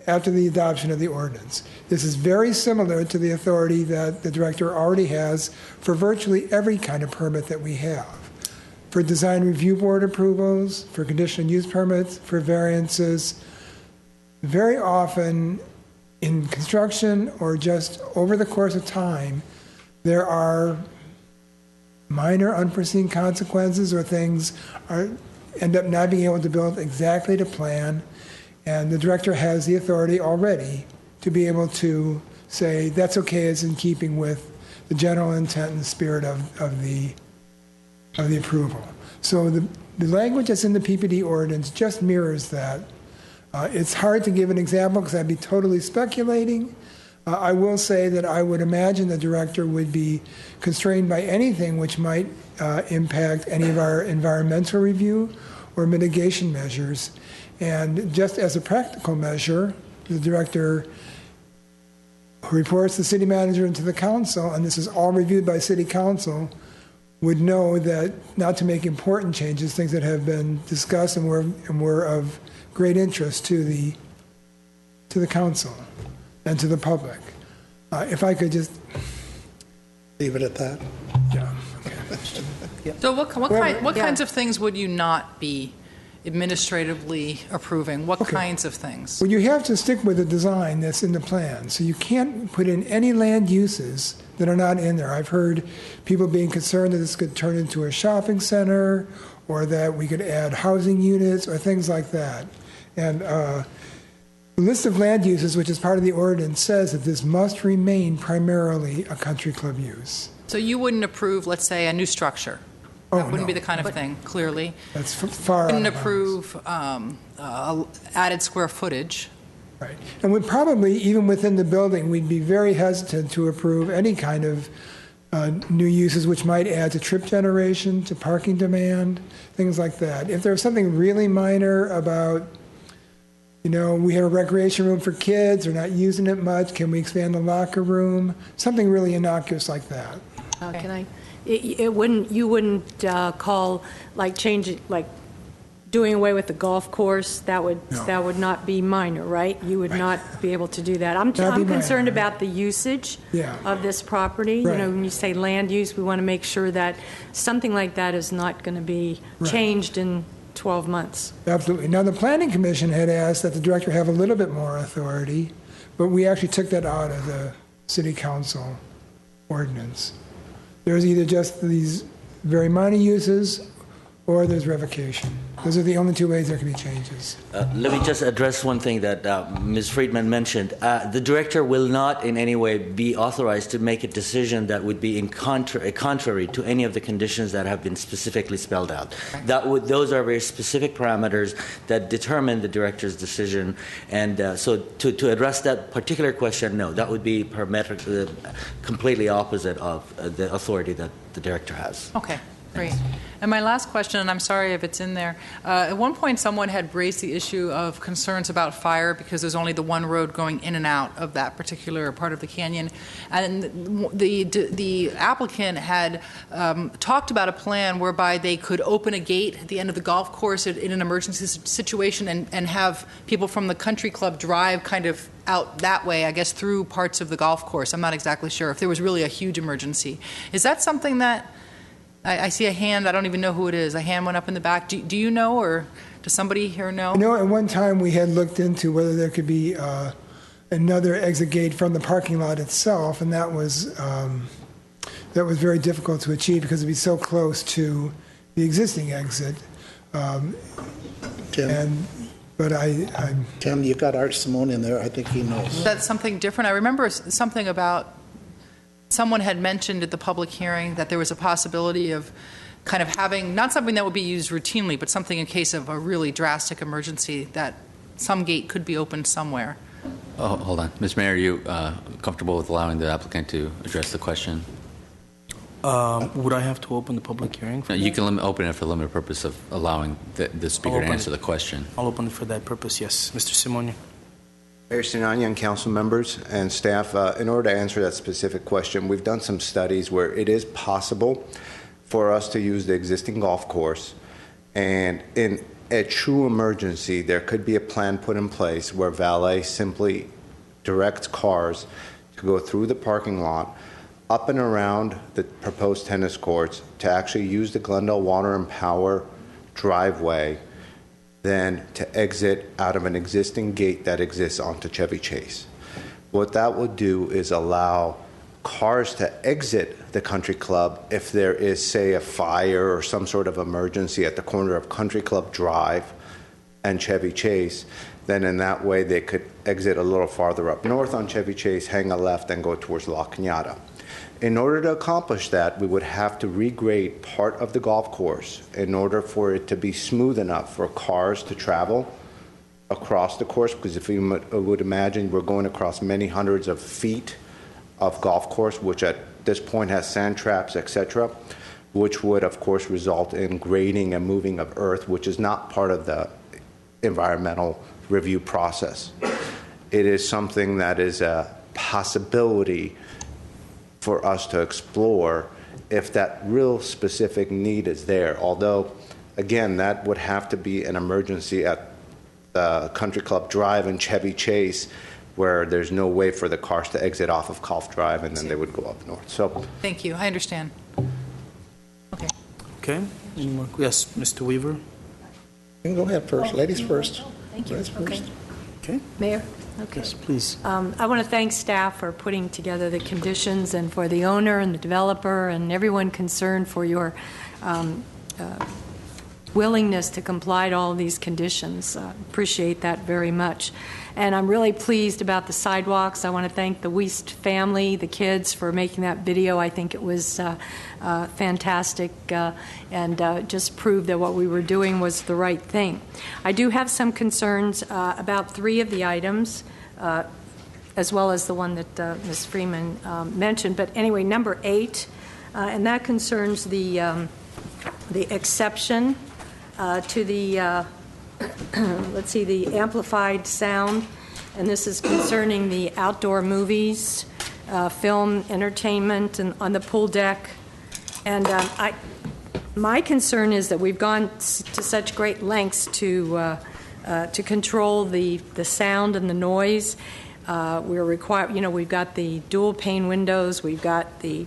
after the adoption of the ordinance. This is very similar to the authority that the director already has for virtually every kind of permit that we have. For design review board approvals, for conditional use permits, for variances. Very often in construction or just over the course of time, there are minor unforeseen consequences or things end up not being able to build exactly to plan, and the director has the authority already to be able to say that's okay, it's in keeping with the general intent and spirit of the approval. So the language that's in the PPD ordinance just mirrors that. It's hard to give an example because I'd be totally speculating. I will say that I would imagine the director would be constrained by anything which might impact any of our environmental review or mitigation measures. And just as a practical measure, the director who reports the city manager and to the council, and this is all reviewed by city council, would know that not to make important changes, things that have been discussed and were of great interest to the council and to the public. If I could just leave it at that. Yeah. Okay. So what kinds of things would you not be administratively approving? What kinds of things? Well, you have to stick with the design that's in the plan. So you can't put in any land uses that are not in there. I've heard people being concerned that this could turn into a shopping center or that we could add housing units or things like that. And the list of land uses, which is part of the ordinance, says that this must remain primarily a country club use. So you wouldn't approve, let's say, a new structure? That wouldn't be the kind of thing, clearly. That's far out. Wouldn't approve added square footage. Right. And we'd probably, even within the building, we'd be very hesitant to approve any kind of new uses which might add to trip generation, to parking demand, things like that. If there's something really minor about, we have a recreation room for kids, they're not using it much, can we expand the locker room? Something really innocuous like that. Can I? You wouldn't call doing away with the golf course. That would not be minor, right? You would not be able to do that. I'm concerned about the usage of this property. Right. When you say land use, we want to make sure that something like that is not going to be changed in 12 months. Absolutely. Now, the Planning Commission had asked that the director have a little bit more authority, but we actually took that out of the City Council ordinance. There's either just these very minor uses or there's revocation. Those are the only two ways there can be changes. Let me just address one thing that Ms. Friedman mentioned. The director will not in any way be authorized to make a decision that would be contrary to any of the conditions that have been specifically spelled out. Those are very specific parameters that determine the director's decision. And so to address that particular question, no, that would be completely opposite of the authority that the director has. Okay. Great. And my last question, and I'm sorry if it's in there, at one point someone had raised the issue of concerns about fire because there's only the one road going in and out of that particular part of the canyon. And the applicant had talked about a plan whereby they could open a gate at the end of the golf course in an emergency situation and have people from the country club drive kind of out that way, I guess, through parts of the golf course. I'm not exactly sure if there was really a huge emergency. Is that something that... I see a hand. I don't even know who it is. A hand went up in the back. Do you know, or does somebody here know? At one time we had looked into whether there could be another exit gate from the parking lot itself, and that was very difficult to achieve because it'd be so close to the existing exit. Tim, you got Art Simone in there. I think he knows. That's something different. I remember something about. Someone had mentioned at the public hearing that there was a possibility of kind of having, not something that would be used routinely, but something in case of a really drastic emergency, that some gate could be opened somewhere. Oh, hold on. Ms. Mayor, are you comfortable with allowing the applicant to address the question? Would I have to open the public hearing? For No, you can open it for the limited purpose of allowing the speaker to open answer it. the question. I'll open it for that purpose, yes. Mr. Simonian. Mayor Sinanian, council members and staff, in order to answer that specific question, we've done some studies where it is possible for us to use the existing golf course, and in a true emergency, there could be a plan put in place where valet simply directs cars to go through the parking lot, up and around the proposed tennis courts, to actually use the Glendale Water and Power driveway, then to exit out of an existing gate that exists onto Chevy Chase. What that would do is allow cars to exit the country club if there is, say, a fire or some sort of emergency at the corner of Country Club Drive and Chevy Chase. Then in that way they could exit a little farther up north on Chevy Chase, hang a left, and go towards La Cañada. In order to accomplish that, we would have to regrade part of the golf course in order for it to be smooth enough for cars to travel across the course, because if you would imagine, we're going across many hundreds of feet of golf course, which at this point has sand traps, etc., which would, of course, result in grading and moving of earth, which is not part of the environmental review process. It is something that is a possibility for us to explore if that real specific need is there. Although, again, that would have to be an emergency at the Country Club Drive and Chevy Chase, where there's no way for the cars to exit off of Golf Drive, and then they would go up north. So, Thank you. I understand. Okay. Any more? Yes, Mr. Weaver. You can go ahead first. Ladies first. Thank you. Ladies first. Okay. Mayor? Okay. Yes, please. I want to thank staff for putting together the conditions, and for the owner and the developer and everyone concerned for your willingness to comply to all of these conditions. Appreciate that very much. And I'm really pleased about the sidewalks. I want to thank the Wiest family, the kids, for making that video. I think it was fantastic and just proved that what we were doing was the right thing. I do have some concerns about 3 of the items, as well as the one that Ms. Freeman mentioned. But anyway, number 8, and that concerns the exception to the let's see, the amplified sound, and this is concerning the outdoor movies, film, entertainment, and on the pool deck. And my concern is that we've gone to such great lengths to control the sound and the noise. We're required, we've got the dual pane windows, we've got the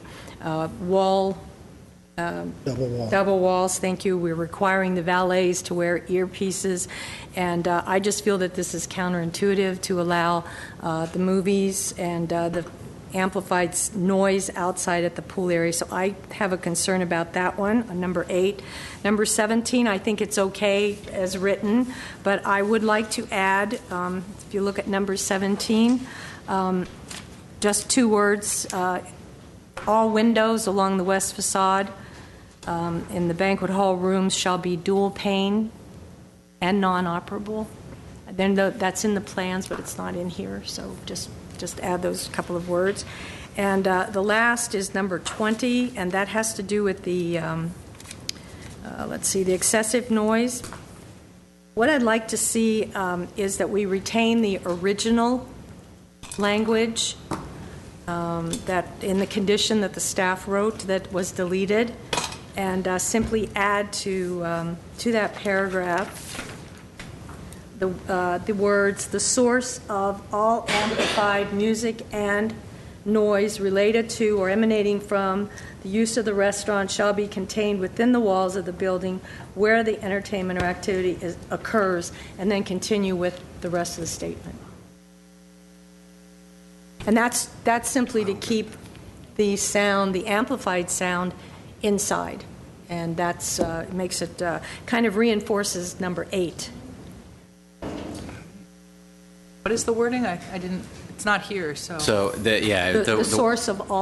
double walls, thank you. We're requiring the valets to wear earpieces, and I just feel that this is counterintuitive to allow the movies and the amplified noise outside at the pool area. So I have a concern about that one, on number 8. Number 17, I think it's okay as written, but I would like to add, if you look at number 17, just 2 words, all windows along the west facade in the banquet hall rooms shall be dual pane and non-operable. Then that's in the plans, but it's not in here, so just add those couple of words. And the last is number 20, and that has to do with the, the excessive noise. What I'd like to see is that we retain the original language that in the condition that the staff wrote that was deleted, and simply add to that paragraph the words, the source of all amplified music and noise related to or emanating from the use of the restaurant shall be contained within the walls of the building where the entertainment or activity occurs, and then continue with the rest of the statement. And that's simply to keep the sound, the amplified sound, inside. And that's makes it kind of reinforces number 8. What is the wording? I didn't. It's not here. So. The source of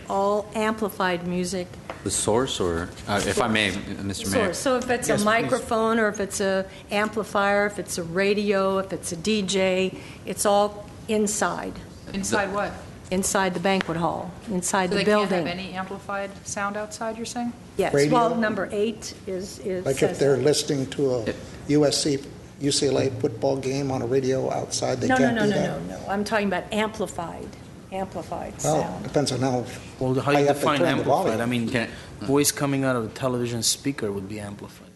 all amplified music. The source, or if I may, Mr. Mayor. So if it's a microphone, please. Or if it's a amplifier, if it's a radio, if it's a DJ, it's all inside. Inside what? inside the banquet hall, inside So the they can't building. have any amplified sound outside, you're saying? Yes, Radio? well, number 8 is Like says if they're that. listening to a UCLA football game on a radio outside, they No, can't no, do no, that? no, no, I'm talking about amplified Well, sound. depends on how Well, how high you up they define turn the amplified? volume. I mean, voice coming out of a television speaker would be amplified.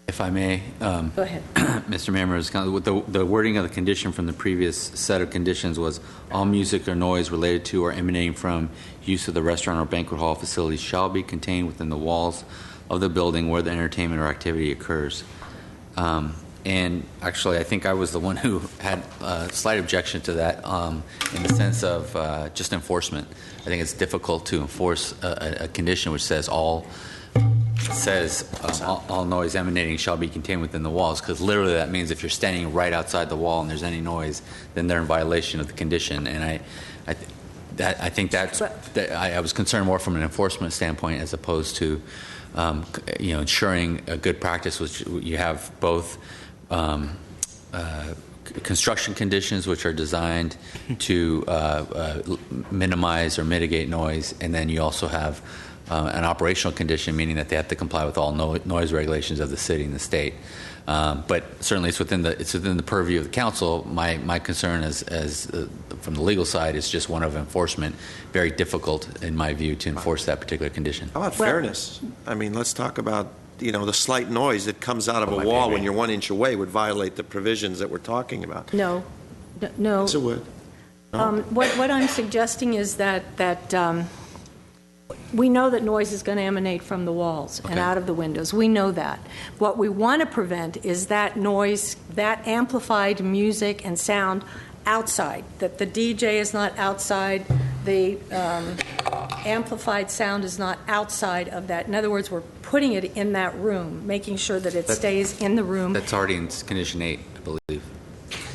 If I may, Go ahead. Mr. Mayor, members of council, the wording of the condition from the previous set of conditions was all music or noise related to or emanating from use of the restaurant or banquet hall facilities shall be contained within the walls of the building where the entertainment or activity occurs. And actually, I think I was the one who had a slight objection to that in the sense of just enforcement. I think it's difficult to enforce a condition which says all noise emanating shall be contained within the walls, because literally that means if you're standing right outside the wall and there's any noise, then they're in violation of the condition. And I think I was concerned more from an enforcement standpoint as opposed to ensuring a good practice, which you have both construction conditions which are designed to minimize or mitigate noise, and then you also have an operational condition, meaning that they have to comply with all noise regulations of the city and the state. But certainly, it's within the purview of the council. My concern, as from the legal side, is just one of enforcement. Very difficult, in my view, to enforce that particular condition. How about fairness? I mean, let's talk about the slight noise that comes out of a wall when you're 1 inch away would violate the provisions that we're talking about. No. Yes, it would. No. What I'm suggesting is that we know that noise is going to emanate from the walls and out of the windows. We know that. What we want to prevent is that noise, that amplified music and sound outside, that the DJ is not outside, the amplified sound is not outside of that. In other words, we're putting it in that room, making sure that it stays in the room. That's already in Condition 8, I believe.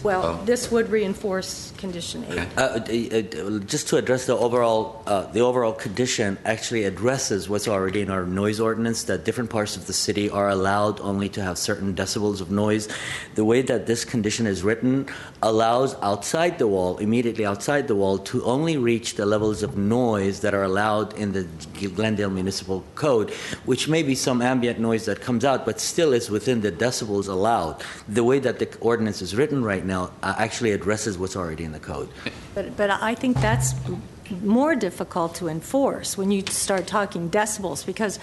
Well, this would reinforce Condition 8. Just to address the overall condition actually addresses what's already in our noise ordinance, that different parts of the city are allowed only to have certain decibels of noise. The way that this condition is written allows outside the wall, immediately outside the wall, to only reach the levels of noise that are allowed in the Glendale Municipal Code, which may be some ambient noise that comes out, but still is within the decibels allowed. The way that the ordinance is written right now actually addresses what's already in the code. But I think that's more difficult to enforce when you start talking decibels, because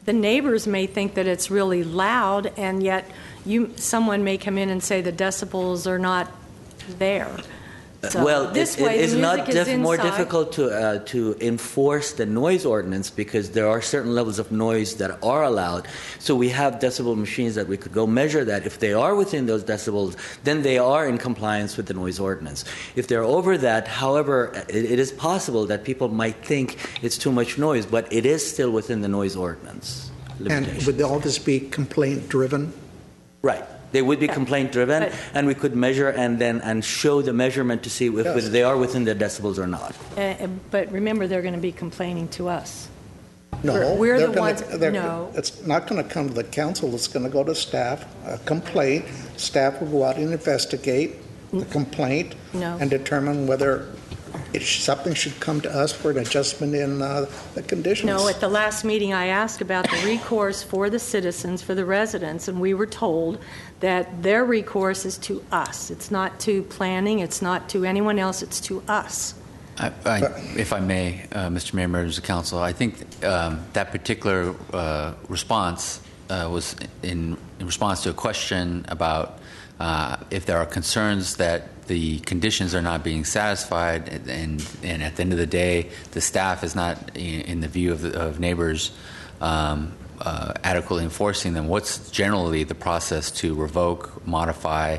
the neighbors may think that it's really loud, and yet someone may come in and say the decibels are not there. So well, this it way, is the not music is more inside. difficult to enforce the noise ordinance, because there are certain levels of noise that are allowed. So we have decibel machines that we could go measure that. If they are within those decibels, then they are in compliance with the noise ordinance. If they're over that, however, it is possible that people might think it's too much noise, but it is still within the noise ordinance limitations. And would all this be complaint-driven? Right. They would be complaint-driven, and we could measure and show the measurement to see if they are within the decibels or not. But remember, they're going to be complaining to us. No, We're the they're ones. gonna, No. It's not going to come to the council. It's going to go to staff. A complaint. Staff will go out and investigate the complaint and determine whether something should come to us for an adjustment in the conditions. No, at the last meeting, I asked about the recourse for the citizens, for the residents, and we were told that their recourse is to us. It's not to planning. It's not to anyone else. It's to us. If I may, Mr. Mayor, members of council, I think that particular response was in response to a question about if there are concerns that the conditions are not being satisfied, and at the end of the day, the staff is not, in the view of neighbors, adequately enforcing them. What's generally the process to revoke, modify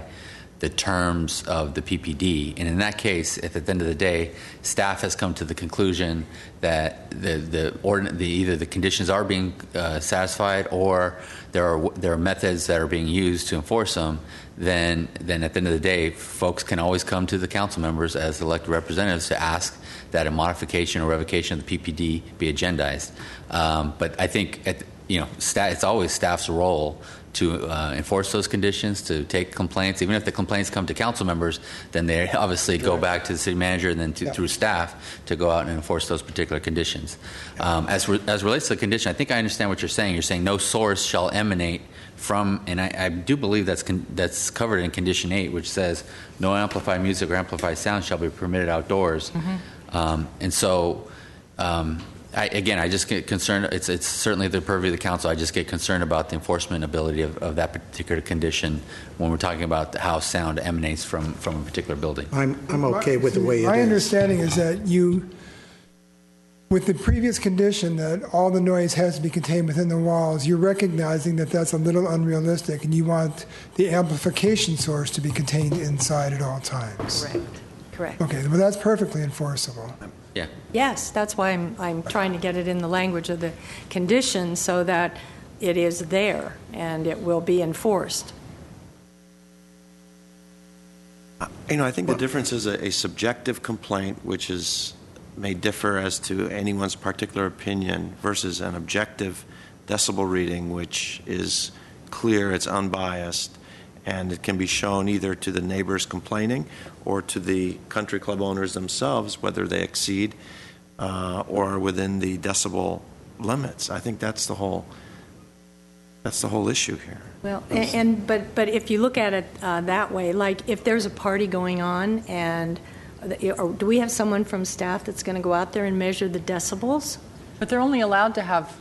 the terms of the PPD? And in that case, if at the end of the day, staff has come to the conclusion that either the conditions are being satisfied or there are methods that are being used to enforce them, then at the end of the day, folks can always come to the council members as elected representatives to ask that a modification or revocation of the PPD be agendized. But I think it's always staff's role to enforce those conditions, to take complaints. Even if the complaints come to council members, then they obviously go back to the city manager and then through staff to go out and enforce those particular conditions. As relates to the condition, I think I understand what you're saying. You're saying no source shall emanate from, and I do believe that's covered in Condition 8, which says no amplified music or amplified sound shall be permitted outdoors. And so, I just get concerned. It's certainly the purview of the council. I just get concerned about the enforcement ability of that particular condition when we're talking about how sound emanates from a particular building. I'm okay with the way it is. My understanding is that with the previous condition that all the noise has to be contained within the walls, you're recognizing that that's a little unrealistic, and you want the amplification source to be contained inside at all times. Correct. Okay, well, that's perfectly enforceable. Yeah. Yes, that's why I'm trying to get it in the language of the condition so that it is there and it will be enforced. I think the difference is a subjective complaint, which may differ as to anyone's particular opinion, versus an objective decibel reading, which is clear, it's unbiased, and it can be shown either to the neighbors complaining or to the country club owners themselves, whether they exceed or within the decibel limits. I think that's the whole issue here. Well, but if you look at it that way, like if there's a party going on, and do we have someone from staff that's going to go out there and measure the decibels? But they're only allowed to have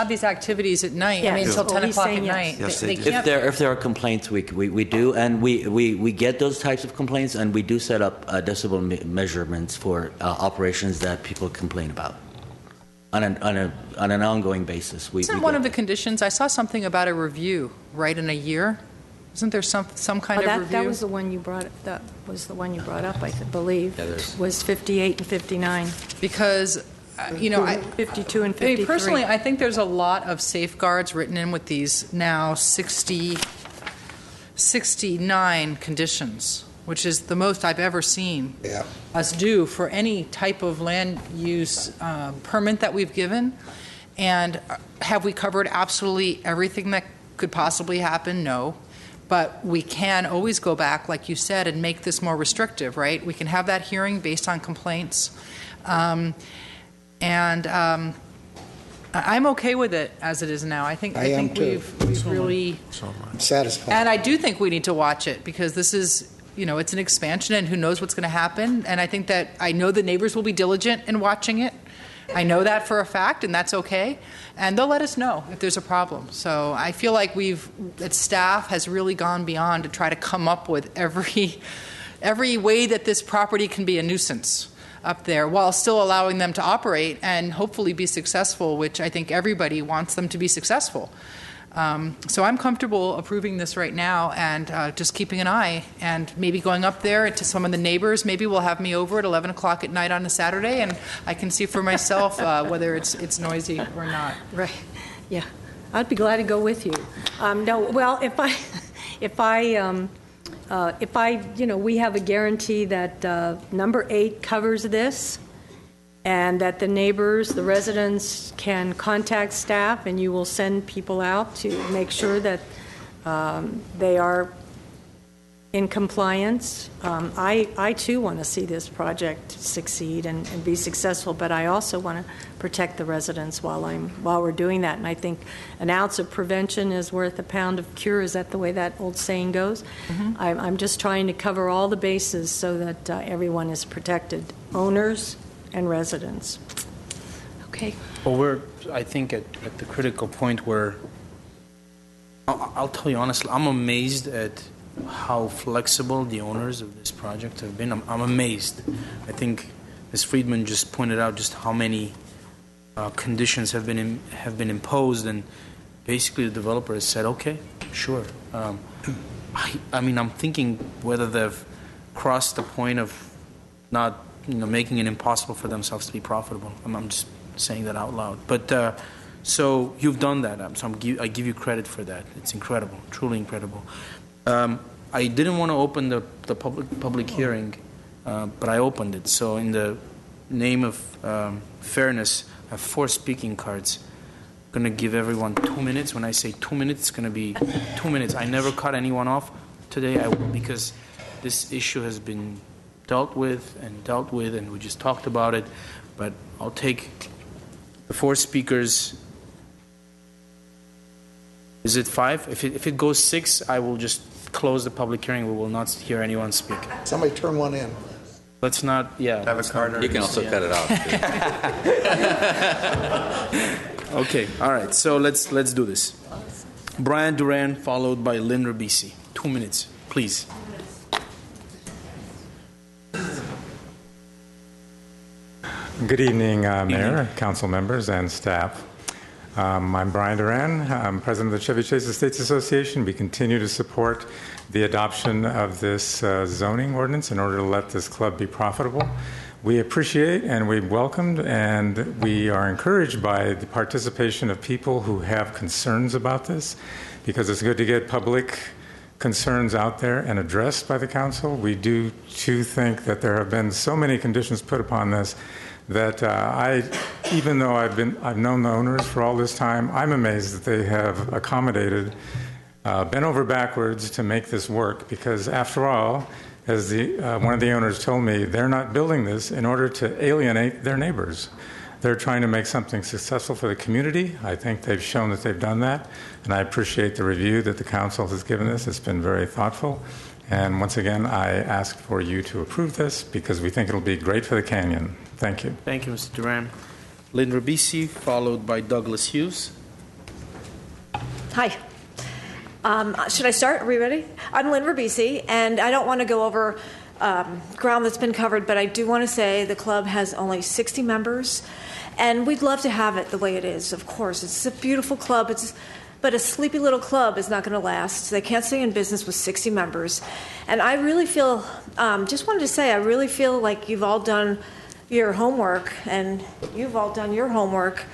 these activities at night. Yes. I mean, until 10 o'clock at night. Yes, they do. can't. If there are complaints, we do, and we get those types of complaints, and we do set up decibel measurements for operations that people complain about on an ongoing basis. Isn't one of the conditions? I saw something about a review, right, in a year. Isn't there some kind of review? That was the one you brought. That was the one you brought up, I believe. Yeah, was 58 and 59. Because. 52 and 53. Personally, I think there's a lot of safeguards written in with these now 69 conditions, which is the most I've ever seen us do for any type of land use permit that we've given. And have we covered absolutely everything that could possibly happen? No. But we can always go back, like you said, and make this more restrictive, right? We can have that hearing based on complaints. I'm okay with it as it is now. I think we've really satisfied. And I do think we need to watch it because this is, it's an expansion, and who knows what's going to happen. And I think that I know the neighbors will be diligent in watching it. I know that for a fact, and that's okay. And they'll let us know if there's a problem. So I feel like that staff has really gone beyond to try to come up with every way that this property can be a nuisance up there while still allowing them to operate and hopefully be successful, which I think everybody wants them to be successful. So I'm comfortable approving this right now and just keeping an eye and maybe going up there to some of the neighbors. Maybe we'll have me over at 11 o'clock at night on a Saturday, and I can see for myself whether it's noisy or not. Right. Yeah. I'd be glad to go with you. We have a guarantee that number 8 covers this, and that the neighbors, the residents, can contact staff, and you will send people out to make sure that they are in compliance. I too want to see this project succeed and be successful, but I also want to protect the residents while we're doing that. And I think an ounce of prevention is worth a pound of cure. Is that the way that old saying goes? Mm-hmm. I'm just trying to cover all the bases so that everyone is protected, owners and residents. Okay. Well, we're, I think, at the critical point where I'll tell you honestly, I'm amazed at how flexible the owners of this project have been. I'm amazed. I think Ms. Friedman just pointed out just how many conditions have been imposed, and basically the developer has said, okay, sure. I mean, I'm thinking whether they've crossed the point of not making it impossible for themselves to be profitable. I'm just saying that out loud. But so you've done that. So I give you credit for that. It's incredible, truly incredible. I didn't want to open the public hearing, but I opened it. So in the name of fairness, I have 4 speaking cards. going to give everyone 2 minutes. When I say 2 minutes, it's going to be 2 minutes. I never cut anyone off today because this issue has been dealt with, and we just talked about it. But I'll take the 4 speakers. Is it 5? If it goes 6, I will just close the public hearing. We will not hear anyone speak. Somebody turn one in. Let's not, Have a card. You can also cut it off. Okay, all right. So let's do this. Brian Duran, followed by Lynn Rabisi. 2 minutes, please. Good evening, Mayor, council members, and staff. I'm Brian Duran. I'm president of the Chevy Chase Estates Association. We continue to support the adoption of this zoning ordinance in order to let this club be profitable. We appreciate and we welcomed and we are encouraged by the participation of people who have concerns about this, because it's good to get public concerns out there and addressed by the council. We do too think that there have been so many conditions put upon this that even though I've known the owners for all this time, I'm amazed that they have accommodated, bent over backwards to make this work. Because after all, as one of the owners told me, they're not building this in order to alienate their neighbors. They're trying to make something successful for the community. I think they've shown that they've done that, and I appreciate the review that the council has given this. It's been very thoughtful. And once again, I ask for you to approve this because we think it'll be great for the canyon. Thank you. Thank you, Mr. Duran. Lynn Rabisi, followed by Douglas Hughes. Hi. Should I start? Are we ready? I'm Lynn Rabisi, and I don't want to go over ground that's been covered, but I do want to say the club has only 60 members, and we'd love to have it the way it is, of course. It's a beautiful club. But a sleepy little club is not going to last. They can't stay in business with 60 members. And I really feel, just wanted to say, I really feel like you've all done your homework, and you've all done your homework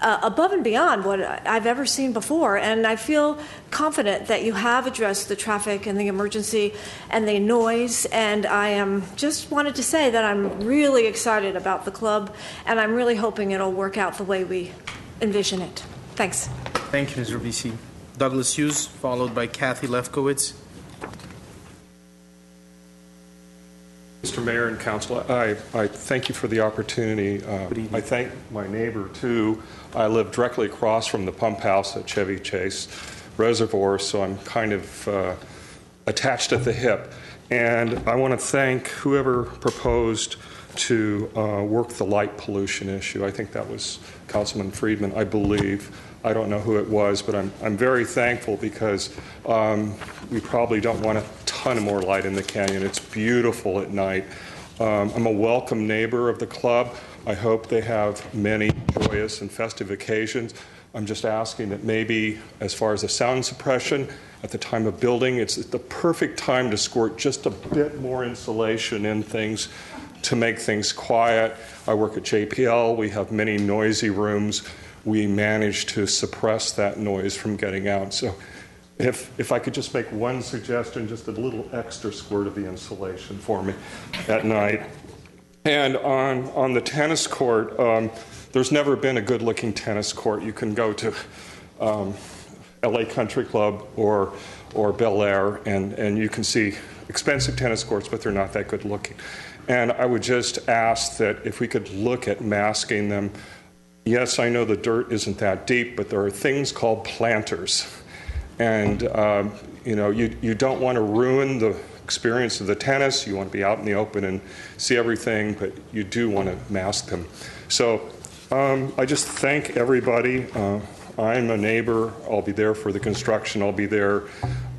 above and beyond what I've ever seen before. And I feel confident that you have addressed the traffic and the emergency and the noise. And I just wanted to say that I'm really excited about the club, and I'm really hoping it'll work out the way we envision it. Thanks. Thank you, Ms. Rabisi. Douglas Hughes, followed by Kathy Lefkowitz. Mr. Mayor and Council, I thank you for the opportunity. I thank my neighbor, too. I live directly across from the pump house at Chevy Chase Reservoir, so I'm kind of attached at the hip. And I want to thank whoever proposed to work the light pollution issue. I think that was Councilman Friedman, I believe. I don't know who it was, but I'm very thankful because we probably don't want a ton of more light in the canyon. It's beautiful at night. I'm a welcome neighbor of the club. I hope they have many joyous and festive occasions. I'm just asking that maybe as far as the sound suppression, at the time of building, it's the perfect time to squirt just a bit more insulation in things to make things quiet. I work at JPL. We have many noisy rooms. We manage to suppress that noise from getting out. So if I could just make one suggestion, just a little extra squirt of the insulation for me at night. And on the tennis court, there's never been a good-looking tennis court. You can go to LA Country Club or Bel Air, and you can see expensive tennis courts, but they're not that good-looking. And I would just ask that if we could look at masking them. Yes, I know the dirt isn't that deep, but there are things called planters. And, you don't want to ruin the experience of the tennis. You want to be out in the open and see everything, but you do want to mask them. So I just thank everybody. I'm a neighbor. I'll be there for the construction. I'll be there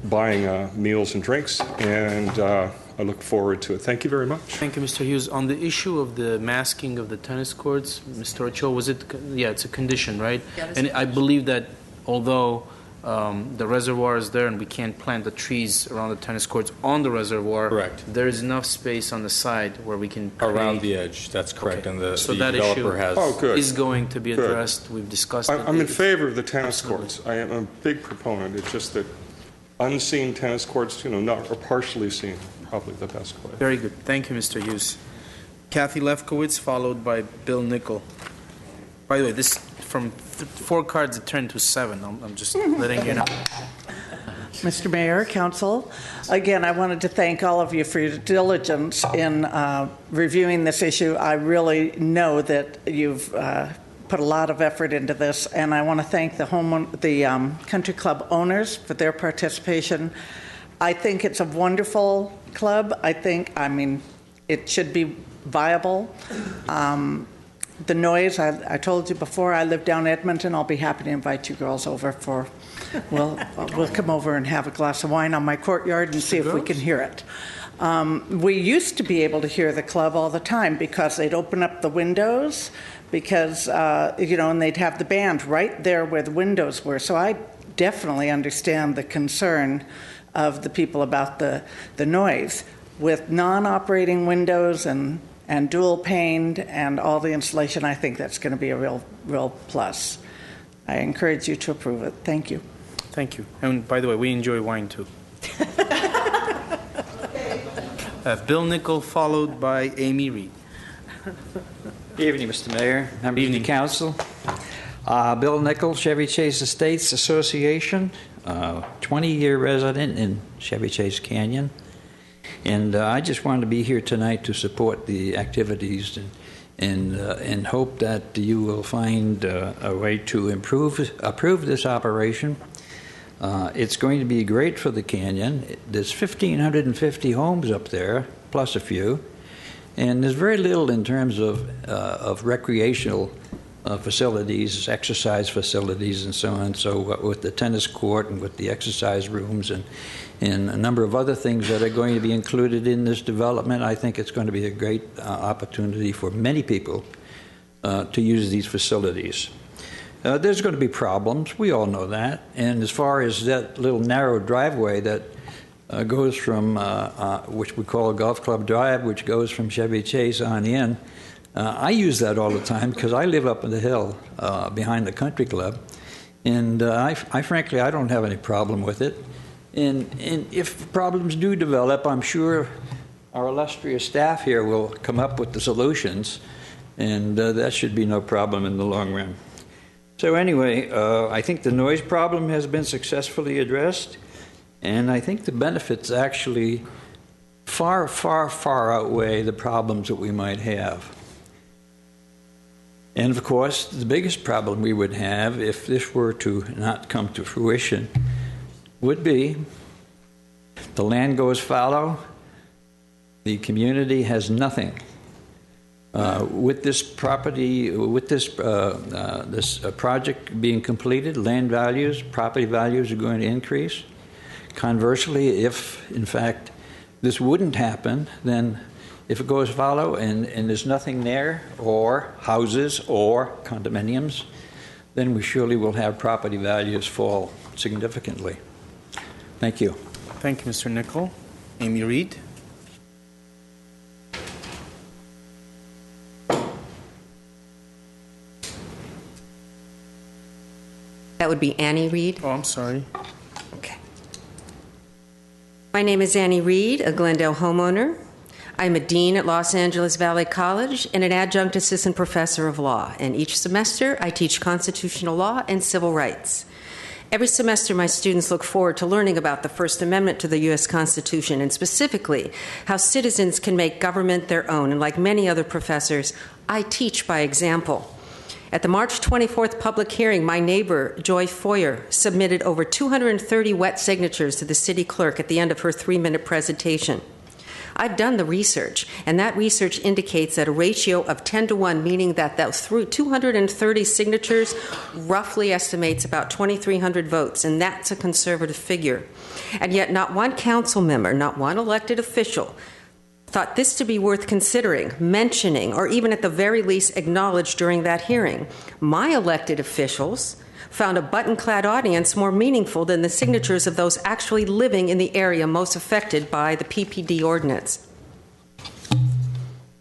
buying meals and drinks, and I look forward to it. Thank you very much. Thank you, Mr. Hughes. On the issue of the masking of the tennis courts, Mr. Ochoa, it's a condition, right? Yeah, and I believe that although the reservoir is there and we can't plant the trees around the tennis courts on the reservoir, correct, there is enough space on the side where we can around the edge. That's correct. Okay. And the that developer issue is going to be addressed. Good. We've discussed it. I'm in favor of the tennis courts. I am a big proponent. It's just that unseen tennis courts, not or partially seen, probably the best way. Very good. Thank you, Mr. Hughes. Kathy Lefkowitz, followed by Bill Nickel. By the way, this from 4 cards it turned to 7. I'm just letting you know. Mr. Mayor, Council, again, I wanted to thank all of you for your diligence in reviewing this issue. I really know that you've put a lot of effort into this, and I want to thank the country club owners for their participation. I think it's a wonderful club. I mean, it should be viable. The noise, I told you before, I live down Edmonton. I'll be happy to invite you girls over for, we'll come over and have a glass of wine on my courtyard and see if we can hear it. We used to be able to hear the club all the time because they'd open up the windows because, and they'd have the band right there where the windows were. So I definitely understand the concern of the people about the noise. With non-operating windows and dual paned and all the insulation, I think that's going to be a real plus. I encourage you to approve it. Thank you. Thank you. And by the way, we enjoy wine too. Bill Nickel, followed by Amy Reed. Good evening, Mr. Mayor, members of the council. Bill Nickel, Chevy Chase Estates Association, 20-year resident in Chevy Chase Canyon. And I just wanted to be here tonight to support the activities and hope that you will find a way to approve this operation. It's going to be great for the canyon. There's 1,550 homes up there, plus a few, and there's very little in terms of recreational facilities, exercise facilities, and so on. So with the tennis court and with the exercise rooms and a number of other things that are going to be included in this development, I think it's going to be a great opportunity for many people to use these facilities. There's going to be problems. We all know that. And as far as that little narrow driveway that goes from, which we call Golf Club Drive, which goes from Chevy Chase on in, I use that all the time because I live up on the hill behind the country club. And I frankly, I don't have any problem with it. And if problems do develop, I'm sure our illustrious staff here will come up with the solutions, and that should be no problem in the long run. So anyway, I think the noise problem has been successfully addressed, and I think the benefits actually far, far, far outweigh the problems that we might have. And of course, the biggest problem we would have if this were to not come to fruition would be the land goes fallow, the community has nothing. With this property, with this project being completed, land values, property values are going to increase. Conversely, if in fact this wouldn't happen, then if it goes fallow and there's nothing there, or houses or condominiums, then we surely will have property values fall significantly. Thank you. Thank you, Mr. Nickel. Amy Reed. That would be Annie Reed. Oh, I'm sorry. Okay. My name is Annie Reed, a Glendale homeowner. I'm a dean at Los Angeles Valley College and an adjunct assistant professor of law. And each semester, I teach constitutional law and civil rights. Every semester, my students look forward to learning about the First Amendment to the U.S. Constitution, and specifically how citizens can make government their own. And like many other professors, I teach by example. At the March 24th public hearing, my neighbor, Joy Foyer, submitted over 230 wet signatures to the city clerk at the end of her 3-minute presentation. I've done the research, and that research indicates that a ratio of 10 to 1, meaning that through 230 signatures roughly estimates about 2,300 votes, and that's a conservative figure. And yet not one council member, not one elected official, thought this to be worth considering, mentioning, or even at the very least acknowledged during that hearing. My elected officials found a button-clad audience more meaningful than the signatures of those actually living in the area most affected by the PPD ordinance.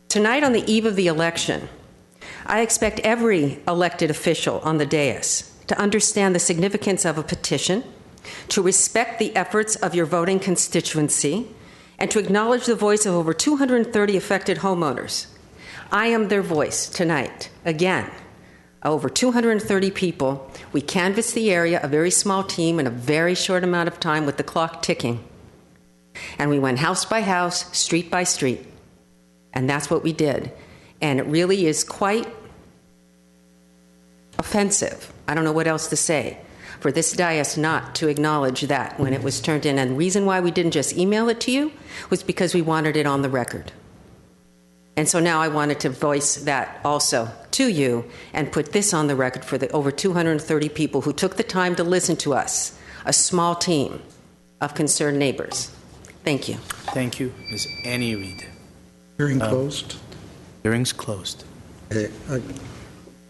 Tonight, on the eve of the election, I expect every elected official on the dais to understand the significance of a petition, to respect the efforts of your voting constituency, and to acknowledge the voice of over 230 affected homeowners. I am their voice tonight. Again, over 230 people. We canvassed the area, a very small team, in a very short amount of time with the clock ticking. And we went house by house, street by street. And that's what we did. And it really is quite offensive, I don't know what else to say, for this dais not to acknowledge that when it was turned in. And the reason why we didn't just email it to you was because we wanted it on the record. And so now I wanted to voice that also to you and put this on the record for the over 230 people who took the time to listen to us, a small team of concerned neighbors. Thank you. Thank you. Ms. Annie Reed. Hearing closed. Hearing's closed. Okay,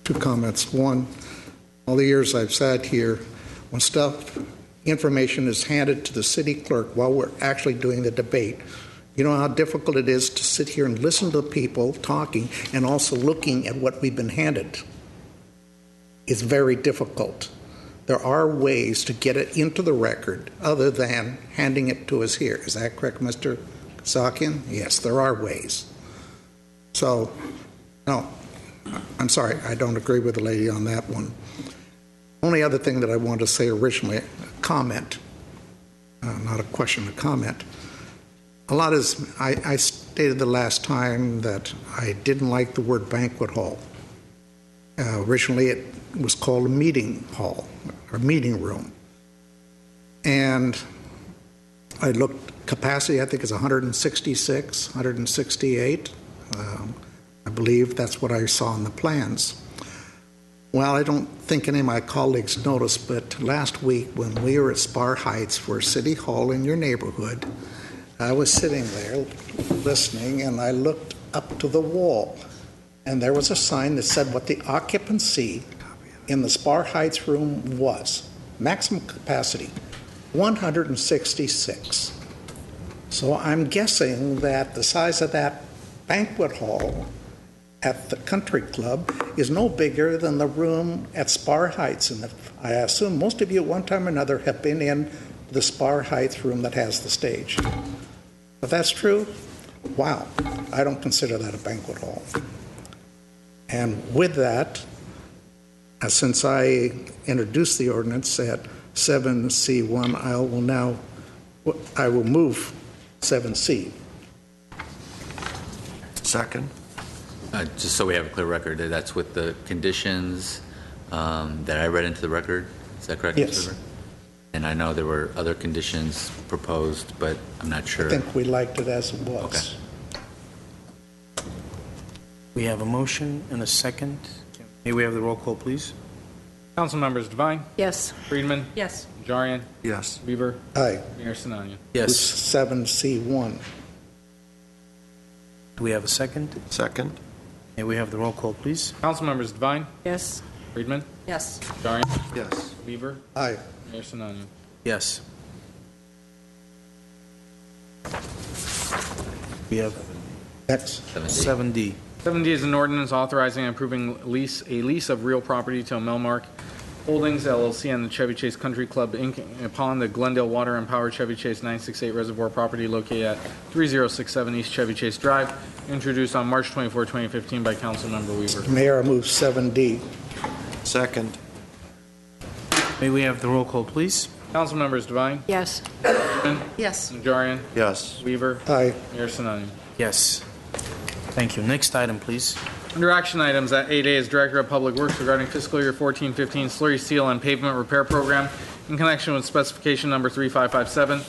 two comments. One, all the years I've sat here, when information is handed to the city clerk while we're actually doing the debate, you know how difficult it is to sit here and listen to people talking and also looking at what we've been handed. It's very difficult. There are ways to get it into the record other than handing it to us here. Is that correct, Mr. Kasakian? Yes, there are ways. So, no, I'm sorry, I don't agree with the lady on that one. Only other thing that I wanted to say originally, a comment, not a question, a comment. A lot is, I stated the last time that I didn't like the word banquet hall. Originally it was called a meeting hall, or meeting room. And I looked, capacity I think is 166, 168. I believe that's what I saw in the plans. Well, I don't think any of my colleagues noticed, but last week when we were at Spar Heights for City Hall in your neighborhood, I was sitting there listening, and I looked up to the wall, and there was a sign that said what the occupancy in the Spar Heights room was. Maximum capacity, 166. So I'm guessing that the size of that banquet hall at the country club is no bigger than the room at Spar Heights. And I assume most of you at one time or another have been in the Spar Heights room that has the stage. If that's true, wow, I don't consider that a banquet hall. And with that, since I introduced the ordinance at 7C1, I will move 7C. Second. Just so we have a clear record, that's with the conditions that I read into the record. Is that correct? Yes. Mr. Rivera? And I know there were other conditions proposed, but I'm not sure. I think we liked it as it was. Okay. We have a motion and a second. May we have the roll call, please? Council members Devine? Yes. Friedman? Yes. Najarian? Yes. Weaver? Aye. Mayor Sinanian? Yes. 7C1. Do we have a second? Second. May we have the roll call, please? Council members Devine? Yes. Friedman? Yes. Najarian? Yes. Weaver? Aye. Mayor Sinanian? Yes. We have Next. 7D. 7D is an ordinance authorizing and approving a lease of real property to Melmark Holdings LLC and the Chevy Chase Country Club Inc. upon the Glendale Water and Power Chevy Chase 968 Reservoir property located at 3067 East Chevy Chase Drive, introduced on March 24, 2015 by Councilmember Weaver. Mayor, I move 7D. Second. May we have the roll call, please? Council members Devine? Yes. Friedman? Yes. Najarian? Yes. Weaver? Aye. Mayor Sinanian? Yes. Thank you. Next item, please. Under action items, at 8A is Director of Public Works regarding fiscal year 14-15 slurry seal and pavement repair program in connection with specification number 3557.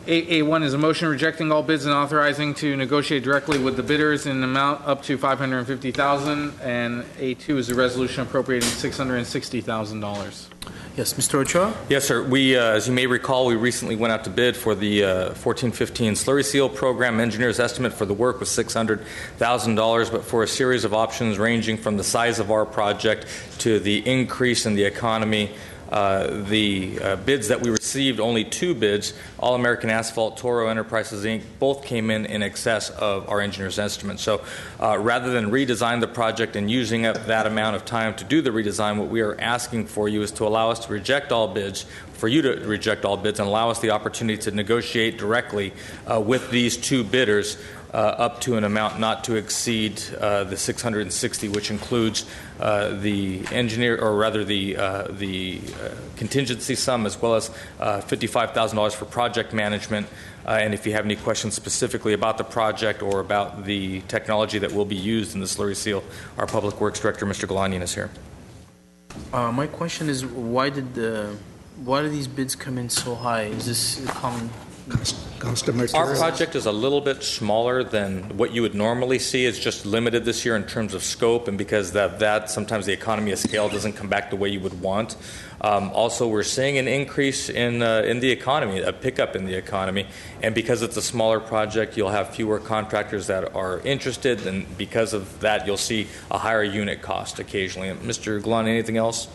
8A1 is a motion rejecting all bids and authorizing to negotiate directly with the bidders in an amount up to $550,000, and A2 is a resolution appropriating $660,000. Yes, Mr. Ochoa? Yes, sir. We, as you may recall, we recently went out to bid for the 14-15 slurry seal program. Engineer's estimate for the work was $600,000, but for a series of options ranging from the size of our project to the increase in the economy. The bids that we received, only two bids, All American Asphalt, Toro Enterprises, Inc., both came in excess of our engineer's estimate. So rather than redesign the project and using up that amount of time to do the redesign, what we are asking for you is to allow us to reject all bids, for you to reject all bids and allow us the opportunity to negotiate directly with these two bidders up to an amount not to exceed the 660, which includes the engineer, or rather the contingency sum, as well as $55,000 for project management. And if you have any questions specifically about the project or about the technology that will be used in the slurry seal, our Public Works Director, Mr. Galanian, is here. My question is, why did these bids come in so high? Is this common? Our project is a little bit smaller than what you would normally see. It's just limited this year in terms of scope, and because of that, sometimes the economy of scale doesn't come back the way you would want. Also, we're seeing an increase in the economy, a pickup in the economy, and because it's a smaller project, you'll have fewer contractors that are interested, and because of that, you'll see a higher unit cost occasionally. Mr. Glon, anything else?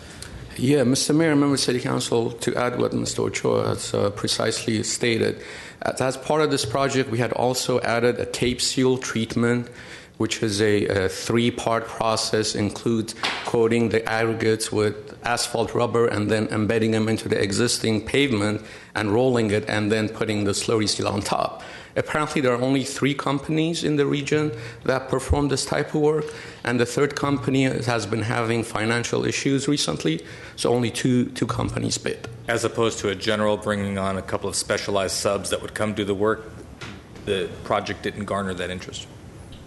Yeah, Mr. Mayor, member of City Council, to add what Mr. Ochoa has precisely stated, as part of this project, we had also added a tape seal treatment, which is a three-part process, includes coating the aggregates with asphalt rubber and then embedding them into the existing pavement and rolling it and then putting the slurry seal on top. Apparently, there are only 3 companies in the region that perform this type of work, and the third company has been having financial issues recently, so only two companies bid. As opposed to a general bringing on a couple of specialized subs that would come do the work, the project didn't garner that interest.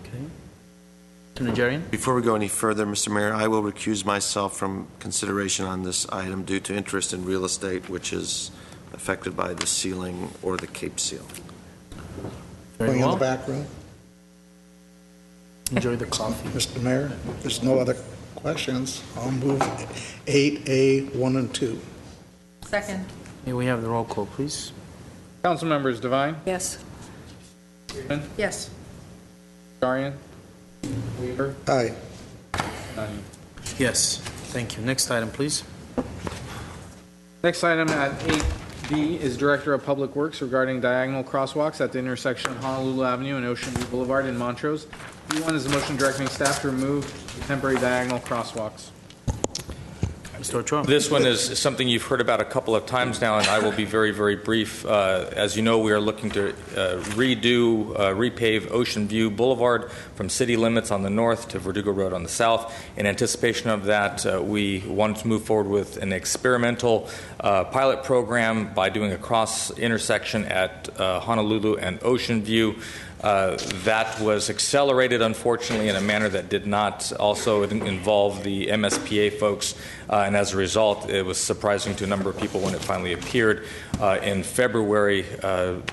Okay. Nigerian? Before we go any further, Mr. Mayor, I will recuse myself from consideration on this item due to interest in real estate, which is affected by the sealing or the Cape seal. Going in the back row. Enjoy the coffee. Mr. Mayor, if there's no other questions, I'll move 8A, 1 and 2. Second. May we have the roll call, please? Council members Devine? Yes. Freeman? Yes. Darian? Weaver? Aye. None. Yes. Thank you. Next item, please. Next item at 8B is Director of Public Works regarding diagonal crosswalks at the intersection of Honolulu Avenue and Ocean View Boulevard in Montrose. B1 is a motion directing staff to remove the temporary diagonal crosswalks. Mr. Ochoa. This one is something you've heard about a couple of times now, and I will be very, very brief. As you know, we are looking to repave Ocean View Boulevard from city limits on the north to Verdugo Road on the south. In anticipation of that, we wanted to move forward with an experimental pilot program by doing a cross intersection at Honolulu and Ocean View. That was accelerated, unfortunately, in a manner that did not also involve the MSPA folks, and as a result, it was surprising to a number of people when it finally appeared in February,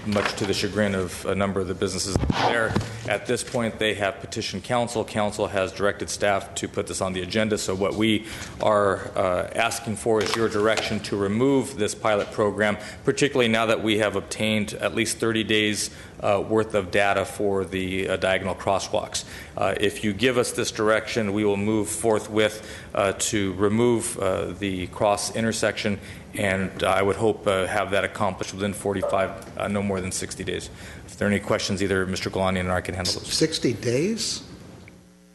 much to the chagrin of a number of the businesses there. At this point, they have petitioned council. Council has directed staff to put this on the agenda, so what we are asking for is your direction to remove this pilot program, particularly now that we have obtained at least 30 days worth of data for the diagonal crosswalks. If you give us this direction, we will move forthwith to remove the cross intersection, and I would hope have that accomplished within 45, no more than 60 days. If there are any questions, either Mr. Galanian or I can handle those. 60 days?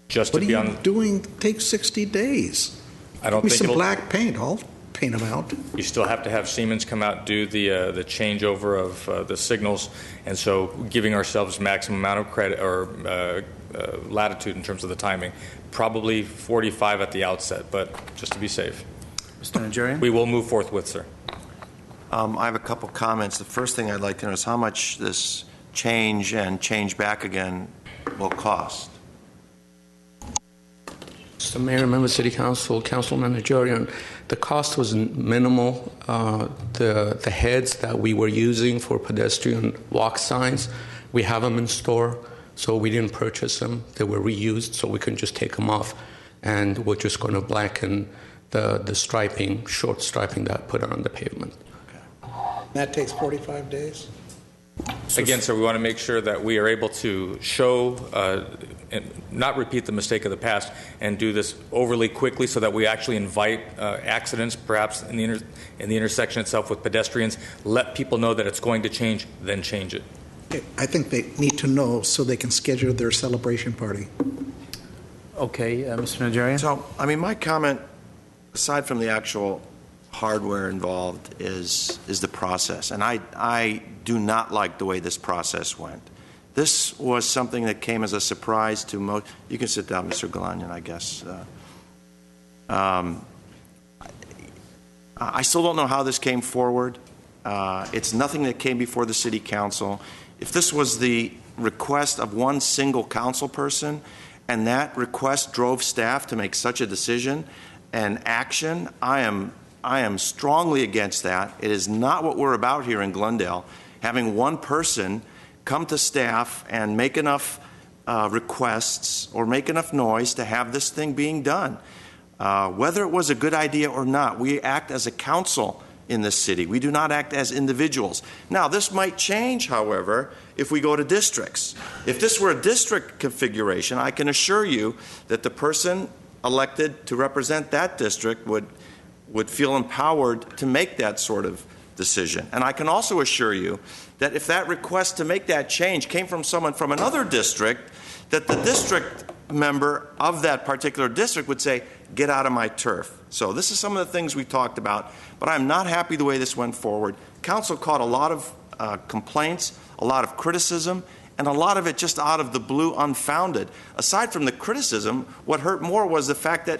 Just what to be are you doing? Take 60 days. I don't Give me think some black paint. I'll paint them out. You still have to have Siemens come out, do the changeover of the signals, and so giving ourselves maximum amount of credit or latitude in terms of the timing. Probably 45 at the outset, but just to be safe. Mr. Nigerian? We will move forthwith, sir. I have a couple comments. The first thing I'd like to know is how much this change and change back again will cost. Mr. Mayor, member of City Council, Councilman Nigerian, the cost was minimal. The heads that we were using for pedestrian walk signs, we have them in store, so we didn't purchase them. They were reused, so we can just take them off, and we're just going to blacken the striping, short striping that I put on the pavement. Okay. That takes 45 days? Again, sir, we want to make sure that we are able to show and not repeat the mistake of the past and do this overly quickly so that we actually invite accidents, perhaps in the intersection itself with pedestrians. Let people know that it's going to change, then change it. I think they need to know so they can schedule their celebration party. Okay, Mr. Nigerian? So, I mean, my comment, aside from the actual hardware involved, is the process. And I do not like the way this process went. This was something that came as a surprise to most. You can sit down, Mr. Galanyan, I guess. I still don't know how this came forward. It's nothing that came before the City Council. If this was the request of one single council person, and that request drove staff to make such a decision and action, I am strongly against that. It is not what we're about here in Glendale. Having one person come to staff and make enough requests or make enough noise to have this thing being done. Whether it was a good idea or not, we act as a council in this city. We do not act as individuals. Now, this might change, however, if we go to districts. If this were a district configuration, I can assure you that the person elected to represent that district would feel empowered to make that sort of decision. And I can also assure you that if that request to make that change came from someone from another district, that the district member of that particular district would say, get out of my turf. So this is some of the things we talked about, but I'm not happy the way this went forward. Council caught a lot of complaints, a lot of criticism, and a lot of it just out of the blue, unfounded. Aside from the criticism, what hurt more was the fact that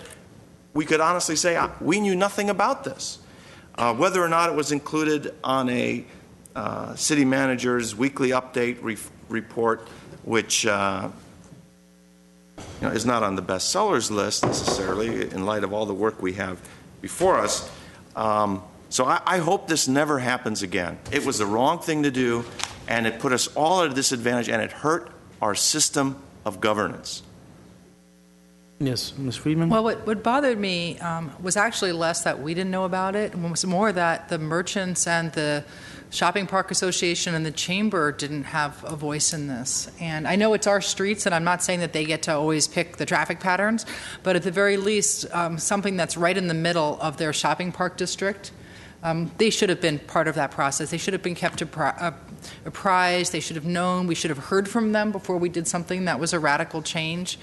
we could honestly say we knew nothing about this. Whether or not it was included on a city manager's weekly update report, which is not on the bestsellers list necessarily in light of all the work we have before us. So I hope this never happens again. It was the wrong thing to do, and it put us all at a disadvantage, and it hurt our system of governance. Yes, Ms. Friedman? Well, what bothered me was actually less that we didn't know about it. It was more that the merchants and the Shopping Park Association and the Chamber didn't have a voice in this. And I know it's our streets, and I'm not saying that they get to always pick the traffic patterns, but at the very least, something that's right in the middle of their shopping park district, they should have been part of that process. They should have been kept apprised. They should have known. We should have heard from them before we did something that was a radical change.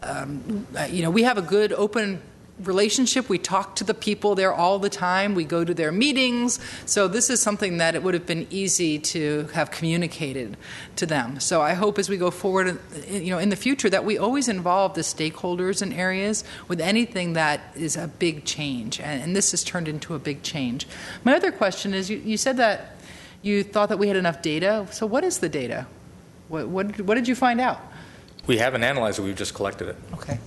We have a good, open relationship. We talk to the people there all the time. We go to their meetings. So this is something that it would have been easy to have communicated to them. So I hope as we go forward, in the future, that we always involve the stakeholders in areas with anything that is a big change. And this has turned into a big change. My other question is, you said that you thought that we had enough data. So what is the data? What did you find out? We haven't analyzed it. We've just collected it. Okay.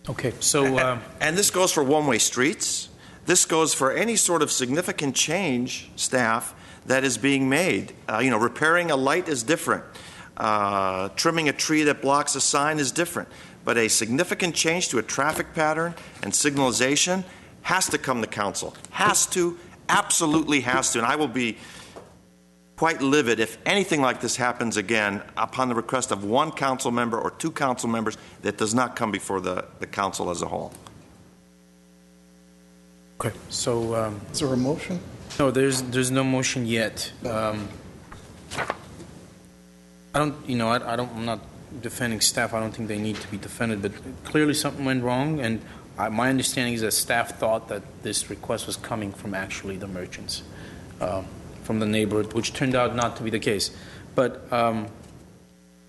Okay, so... and this goes for one-way streets. This goes for any sort of significant change, staff, that is being made. Repairing a light is different. Trimming a tree that blocks a sign is different. But a significant change to a traffic pattern and signalization has to come to council. Has to, absolutely has to. And I will be quite livid if anything like this happens again upon the request of one council member or two council members that does not come before the council as a whole. Okay, so... is there a motion? No, there's no motion yet. I'm not defending staff. I don't think they need to be defended, but clearly something went wrong, and my understanding is that staff thought that this request was coming from actually the merchants. From the neighborhood, which turned out not to be the case. But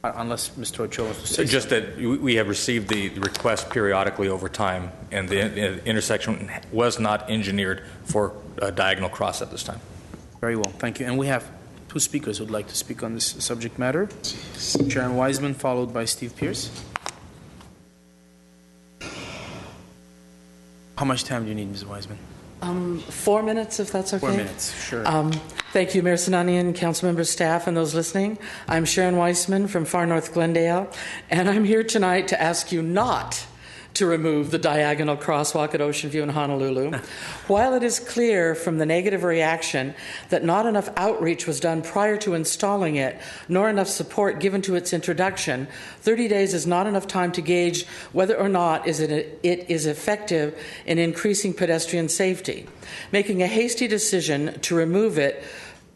unless Mr. Ochoa wants to say just something. that we have received the request periodically over time, and the intersection was not engineered for a diagonal cross at this time. Very well, thank you. And we have two speakers who would like to speak on this subject matter. Sharon Wiseman, followed by Steve Pierce. How much time do you need, Ms. Wiseman? 4 minutes, if that's okay. 4 minutes, sure. Thank you, Mayor Sinanian, council members, staff, and those listening. I'm Sharon Weissman from far north Glendale, and I'm here tonight to ask you not to remove the diagonal crosswalk at Ocean View in Honolulu. While it is clear from the negative reaction that not enough outreach was done prior to installing it, nor enough support given to its introduction, 30 days is not enough time to gauge whether or not it is effective in increasing pedestrian safety. Making a hasty decision to remove it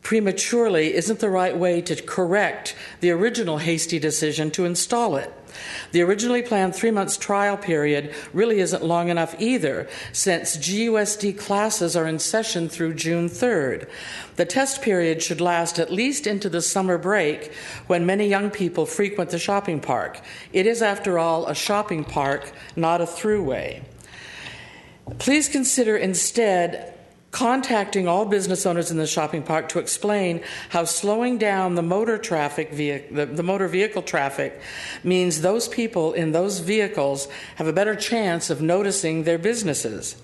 prematurely isn't the right way to correct the original hasty decision to install it. The originally planned 3-month trial period really isn't long enough either, since GUSD classes are in session through June 3rd. The test period should last at least into the summer break, when many young people frequent the shopping park. It is, after all, a shopping park, not a throughway. Please consider instead contacting all business owners in the shopping park to explain how slowing down the motor vehicle traffic means those people in those vehicles have a better chance of noticing their businesses.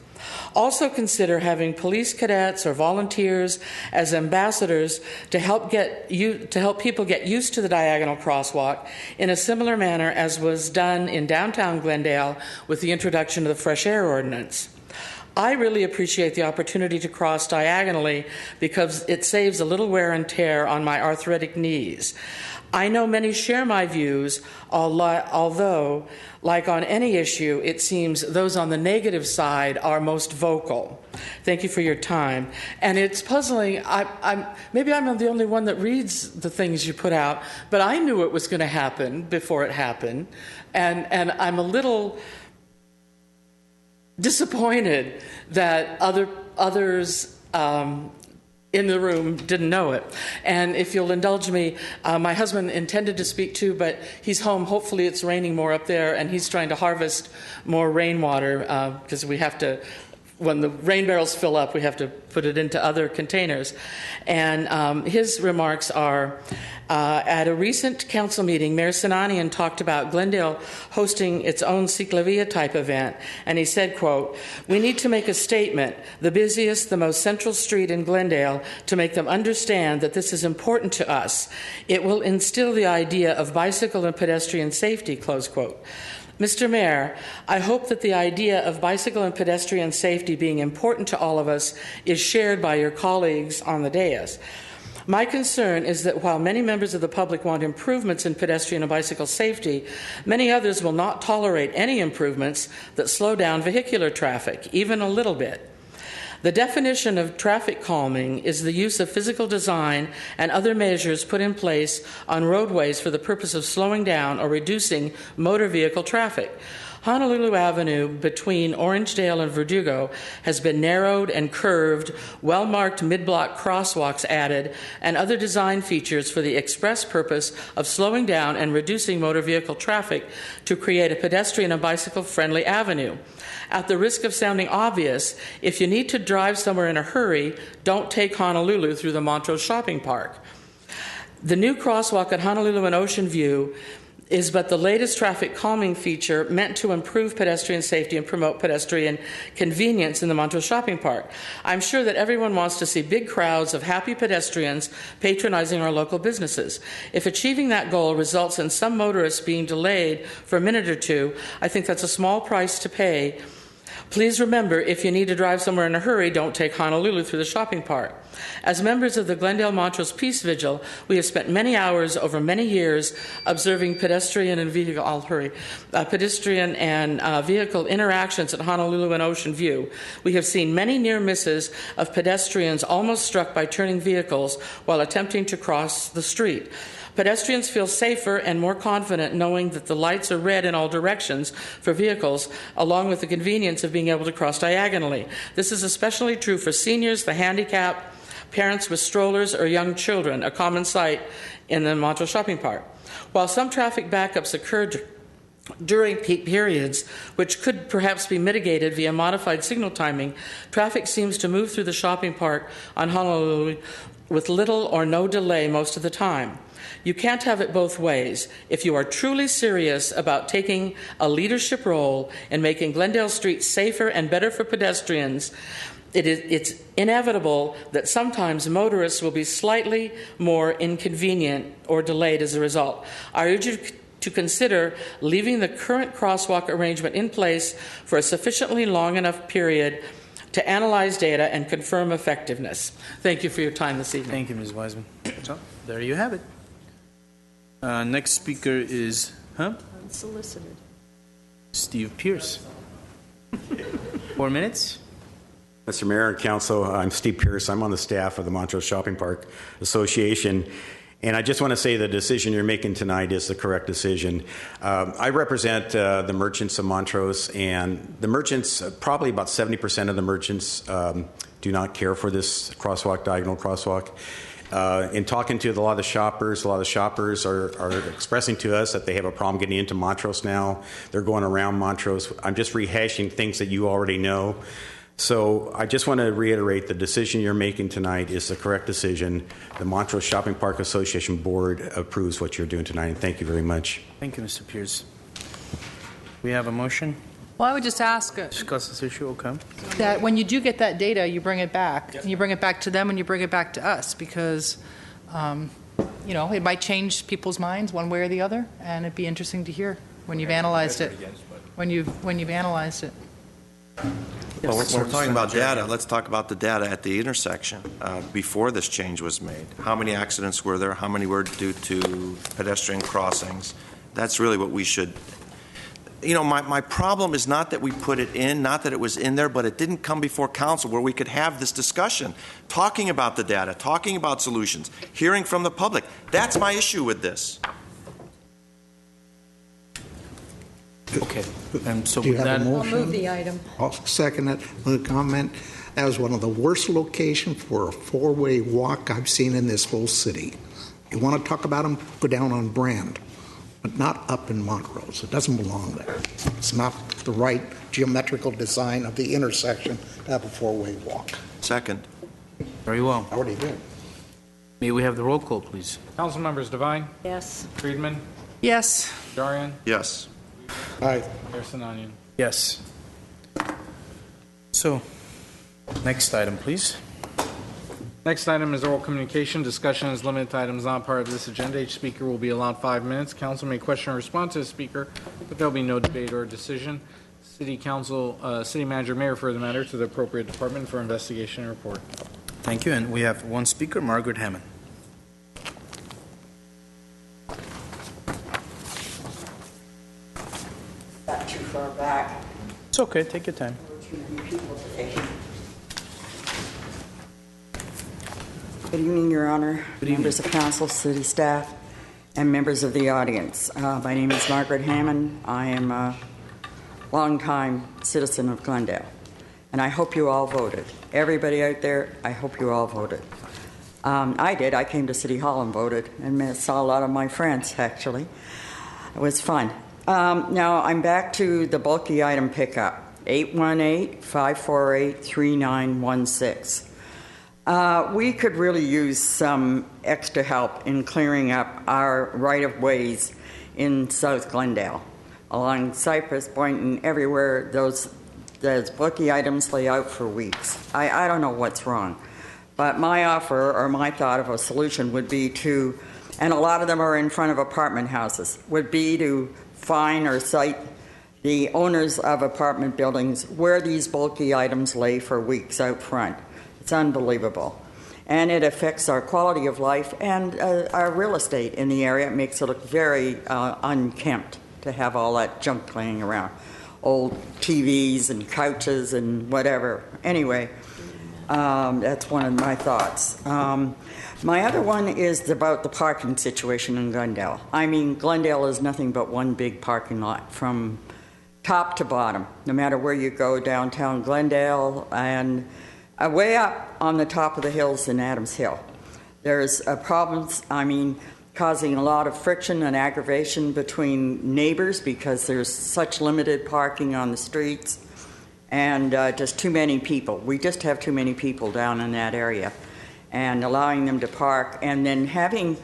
Also consider having police cadets or volunteers as ambassadors to help people get used to the diagonal crosswalk in a similar manner as was done in downtown Glendale with the introduction of the fresh air ordinance. I really appreciate the opportunity to cross diagonally because it saves a little wear and tear on my arthritic knees. I know many share my views, although, like on any issue, it seems those on the negative side are most vocal. Thank you for your time. And it's puzzling. Maybe I'm the only one that reads the things you put out, but I knew it was going to happen before it happened. And I'm a little disappointed that others in the room didn't know it. And if you'll indulge me, my husband intended to speak too, but he's home. Hopefully it's raining more up there, and he's trying to harvest more rainwater because we have to, when the rain barrels fill up, we have to put it into other containers. And his remarks are, at a recent council meeting, Mayor Sinanian talked about Glendale hosting its own Ciclavia type event. And he said, quote, "We need to make a statement, the busiest, the most central street in Glendale, to make them understand that this is important to us. It will instill the idea of bicycle and pedestrian safety," close quote. Mr. Mayor, I hope that the idea of bicycle and pedestrian safety being important to all of us is shared by your colleagues on the dais. My concern is that while many members of the public want improvements in pedestrian and bicycle safety, many others will not tolerate any improvements that slow down vehicular traffic, even a little bit. The definition of traffic calming is the use of physical design and other measures put in place on roadways for the purpose of slowing down or reducing motor vehicle traffic. Honolulu Avenue between Orangedale and Verdugo has been narrowed and curved, well-marked mid-block crosswalks added, and other design features for the express purpose of slowing down and reducing motor vehicle traffic to create a pedestrian and bicycle-friendly avenue. At the risk of sounding obvious, if you need to drive somewhere in a hurry, don't take Honolulu through the Montrose Shopping Park. The new crosswalk at Honolulu and Ocean View is but the latest traffic calming feature meant to improve pedestrian safety and promote pedestrian convenience in the Montrose Shopping Park. I'm sure that everyone wants to see big crowds of happy pedestrians patronizing our local businesses. If achieving that goal results in some motorists being delayed for a minute or two, I think that's a small price to pay. Please remember, if you need to drive somewhere in a hurry, don't take Honolulu through the shopping park. As members of the Glendale Montrose Peace Vigil, we have spent many hours over many years observing pedestrian and vehicle interactions at Honolulu and Ocean View. We have seen many near misses of pedestrians almost struck by turning vehicles while attempting to cross the street. Pedestrians feel safer and more confident knowing that the lights are red in all directions for vehicles, along with the convenience of being able to cross diagonally. This is especially true for seniors, the handicapped, parents with strollers, or young children, a common sight in the Montrose Shopping Park. While some traffic backups occurred during peak periods, which could perhaps be mitigated via modified signal timing, traffic seems to move through the shopping park on Honolulu with little or no delay most of the time. You can't have it both ways. If you are truly serious about taking a leadership role in making Glendale Street safer and better for pedestrians, it's inevitable that sometimes motorists will be slightly more inconvenient or delayed as a result. I urge you to consider leaving the current crosswalk arrangement in place for a sufficiently long enough period to analyze data and confirm effectiveness. Thank you for your time this evening. Thank you, Ms. Wiseman. So, there you have it. Next speaker is, Unsolicited. Steve Pierce. 4 minutes. Mr. Mayor and Council, I'm Steve Pierce. I'm on the staff of the Montrose Shopping Park Association. And I just want to say the decision you're making tonight is the correct decision. I represent the merchants of Montrose, and the merchants, probably about 70% of the merchants do not care for this crosswalk, diagonal crosswalk. In talking to a lot of the shoppers are expressing to us that they have a problem getting into Montrose now. They're going around Montrose. I'm just rehashing things that you already know. So I just want to reiterate the decision you're making tonight is the correct decision. The Montrose Shopping Park Association Board approves what you're doing tonight, and thank you very much. Thank you, Mr. Pierce. We have a motion. Well, I would just ask discuss this issue. Okay. that when you do get that data, you bring it back. Yep. You bring it back to them, and you bring it back to us, because it might change people's minds one way or the other, and it'd be interesting to hear when you've analyzed it. When you've analyzed it. Well, we're talking about data. Let's talk about the data at the intersection before this change was made. How many accidents were there? How many were due to pedestrian crossings? That's really what we should. My problem is not that we put it in, not that it was in there, but it didn't come before council where we could have this discussion, talking about the data, talking about solutions, hearing from the public. That's my issue with this. Okay. So do you have a motion? I'll move the item. I'll second it with a comment. That was one of the worst locations for a four-way walk I've seen in this whole city. You want to talk about them, go down on Brand, but not up in Montrose. It doesn't belong there. It's not the right geometrical design of the intersection to have a four-way walk. Second. Very well. I already did. May we have the roll call, please? Council members Devine? Yes. Friedman? Yes. Jarian? Yes. Aye. Mayor Sinanian? Yes. So, next item, please. Next item is oral communication. Discussion is limited to items not part of this agenda. Each speaker will be allowed 5 minutes. Council may question or respond to the speaker, but there will be no debate or decision. City Manager may refer the matter to the appropriate department for investigation and report. Thank you. And we have one speaker, Margaret Hammond. Not too far back. It's okay. Take your time. Good evening, Your Honor, members of council, city staff, and members of the audience. My name is Margaret Hammond. I am a longtime citizen of Glendale, and I hope you all voted. Everybody out there, I hope you all voted. I did. I came to City Hall and voted, and saw a lot of my friends, actually. It was fun. Now, I'm back to the bulky item pickup, 818-548-3916. We could really use some extra help in clearing up our right-of-ways in South Glendale, along Cypress Point and everywhere those bulky items lay out for weeks. I don't know what's wrong, but my offer or my thought of a solution would be to, and a lot of them are in front of apartment houses, would be to fine or cite the owners of apartment buildings where these bulky items lay for weeks out front. It's unbelievable. And it affects our quality of life and our real estate in the area. It makes it look very unkempt to have all that junk laying around. Old TVs and couches and whatever. Anyway, that's one of my thoughts. My other one is about the parking situation in Glendale. I mean, Glendale is nothing but one big parking lot from top to bottom, no matter where you go downtown Glendale and way up on the top of the hills in Adams Hill. There's problems, causing a lot of friction and aggravation between neighbors because there's such limited parking on the streets and just too many people. We just have too many people down in that area, and allowing them to park, and then having,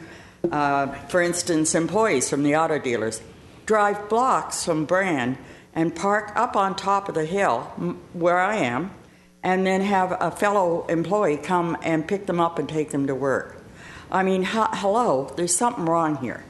for instance, employees from the auto dealers drive blocks from Brand and park up on top of the hill where I am, and then have a fellow employee come and pick them up and take them to work. I mean, hello, there's something wrong here.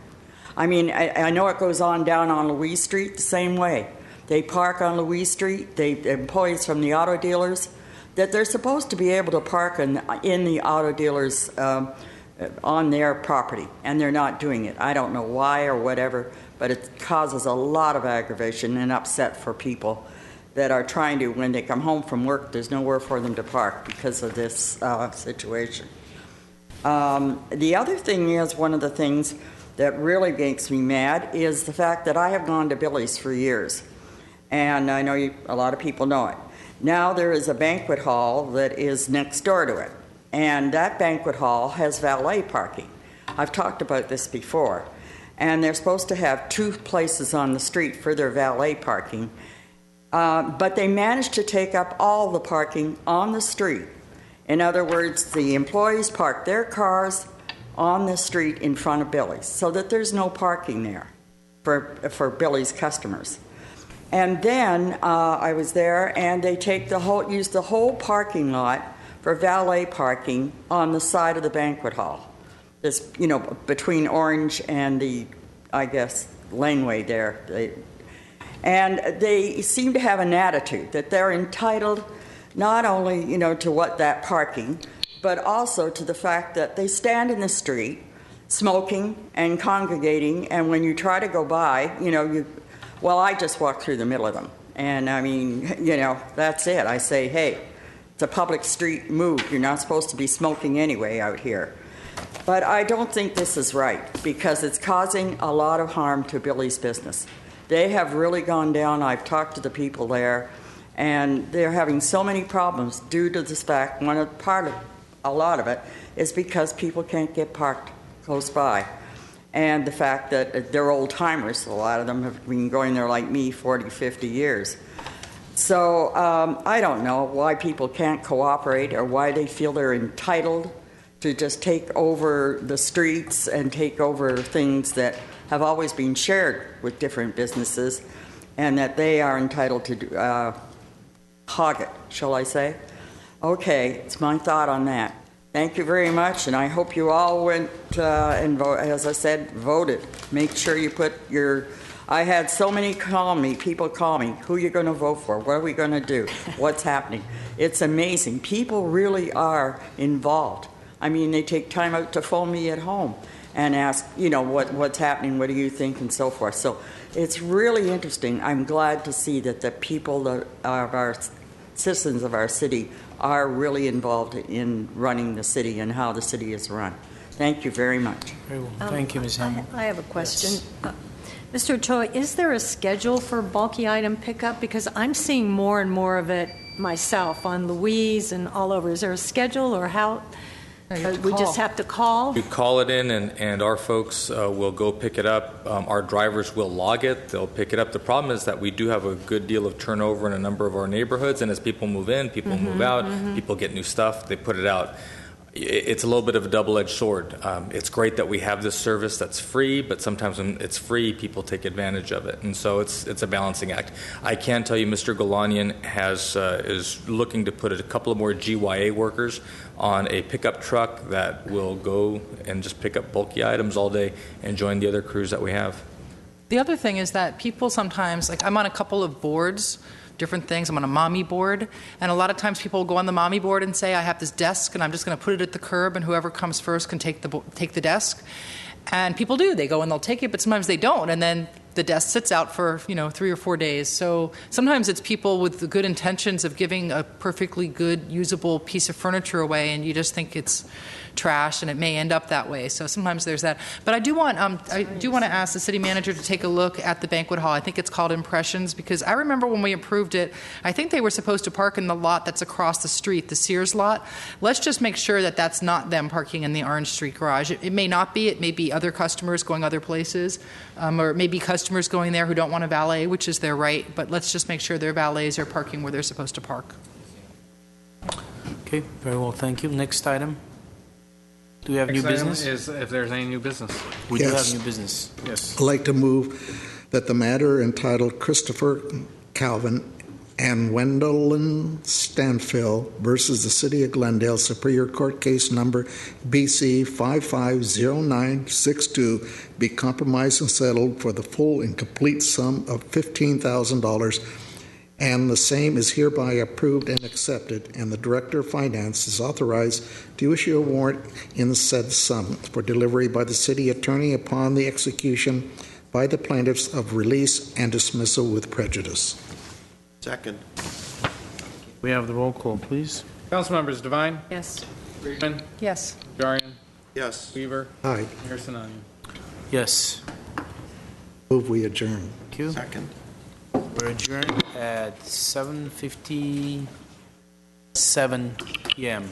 I mean, I know it goes on down on Louise Street the same way. They park on Louise Street, employees from the auto dealers, that they're supposed to be able to park in the auto dealers on their property, and they're not doing it. I don't know why or whatever, but it causes a lot of aggravation and upset for people that are trying to, when they come home from work, there's nowhere for them to park because of this situation. The other thing is, one of the things that really makes me mad is the fact that I have gone to Billy's for years, and I know a lot of people know it. Now there is a banquet hall that is next door to it, and that banquet hall has valet parking. I've talked about this before, and they're supposed to have 2 places on the street for their valet parking, but they managed to take up all the parking on the street. In other words, the employees park their cars on the street in front of Billy's, so that there's no parking there for Billy's customers. And then I was there, and they use the whole parking lot for valet parking on the side of the banquet hall. This, between Orange and the, I guess, laneway there. And they seem to have an attitude that they're entitled not only, to what that parking, but also to the fact that they stand in the street smoking and congregating, and when you try to go by, I just walk through the middle of them. And I mean, that's it. I say, hey, it's a public street, move. You're not supposed to be smoking anyway out here. But I don't think this is right, because it's causing a lot of harm to Billy's business. They have really gone down. I've talked to the people there, and they're having so many problems due to this fact. A lot of it is because people can't get parked close by. And the fact that they're old-timers. A lot of them have been going there like me 40, 50 years. So I don't know why people can't cooperate, or why they feel they're entitled to just take over the streets and take over things that have always been shared with different businesses, and that they are entitled to hog it, shall I say? Okay, it's my thought on that. Thank you very much, and I hope you all went and as I said, voted. Make sure you put your... I had so many people call me, who are you going to vote for? What are we going to do? What's happening? It's amazing. People really are involved. I mean, they take time out to phone me at home and ask, what's happening, what do you think, and so forth. So it's really interesting. I'm glad to see that the people that are our citizens of our city are really involved in running the city and how the city is run. Thank you very much. Very well. Thank you, Ms. Hammond. I have a question. Yes. Mr. Choi, is there a schedule for bulky item pickup? Because I'm seeing more and more of it myself on Louise and all over. Is there a schedule, or how? We just have to call? You call it in, and our folks will go pick it up. Our drivers will log it. They'll pick it up. The problem is that we do have a good deal of turnover in a number of our neighborhoods, and as people move in, people move out, people get new stuff, they put it out. It's a little bit of a double-edged sword. It's great that we have this service that's free, but sometimes when it's free, people take advantage of it, and so it's a balancing act. I can tell you, Mr. Golanian is looking to put a couple of more GYA workers on a pickup truck that will go and just pick up bulky items all day and join the other crews that we have. The other thing is that people sometimes, like I'm on a couple of boards, different things. I'm on a mommy board, and a lot of times people will go on the mommy board and say, I have this desk and I'm just going to put it at the curb, and whoever comes first can take the desk. And people do. They go and they'll take it, but sometimes they don't, and then the desk sits out for 3 or 4 days. So sometimes it's people with the good intentions of giving a perfectly good, usable piece of furniture away, and you just think it's trash, and it may end up that way. So sometimes there's that. But I do want to ask the city manager to take a look at the banquet hall. I think it's called Impressions, because I remember when we approved it, I think they were supposed to park in the lot that's across the street, the Sears lot. Let's just make sure that that's not them parking in the Orange Street garage. It may not be. It may be other customers going other places, or maybe customers going there who don't want a valet, which is their right. But let's just make sure their valets are parking where they're supposed to park. Okay, very well. Thank you. Next item. Do we have new business? Is if there's any new business. We do have new business. Yes. I'd like to move that the matter entitled Christopher Calvin and Gwendolyn Stanfill versus the City of Glendale Superior Court case number BC 550962 be compromised and settled for the full and complete sum of $15,000, and the same is hereby approved and accepted, and the Director of Finance is authorized to issue a warrant in the said sum for delivery by the City Attorney upon the execution by the plaintiffs of release and dismissal with prejudice. Second. We have the roll call, please. Council members Devine, Yes. Friedman, Yes. Najarian, Yes. Weaver, Aye. Mayor Sinanian. Yes. Move we adjourn. Thank you. Second. We're adjourned at 7:57 p.m.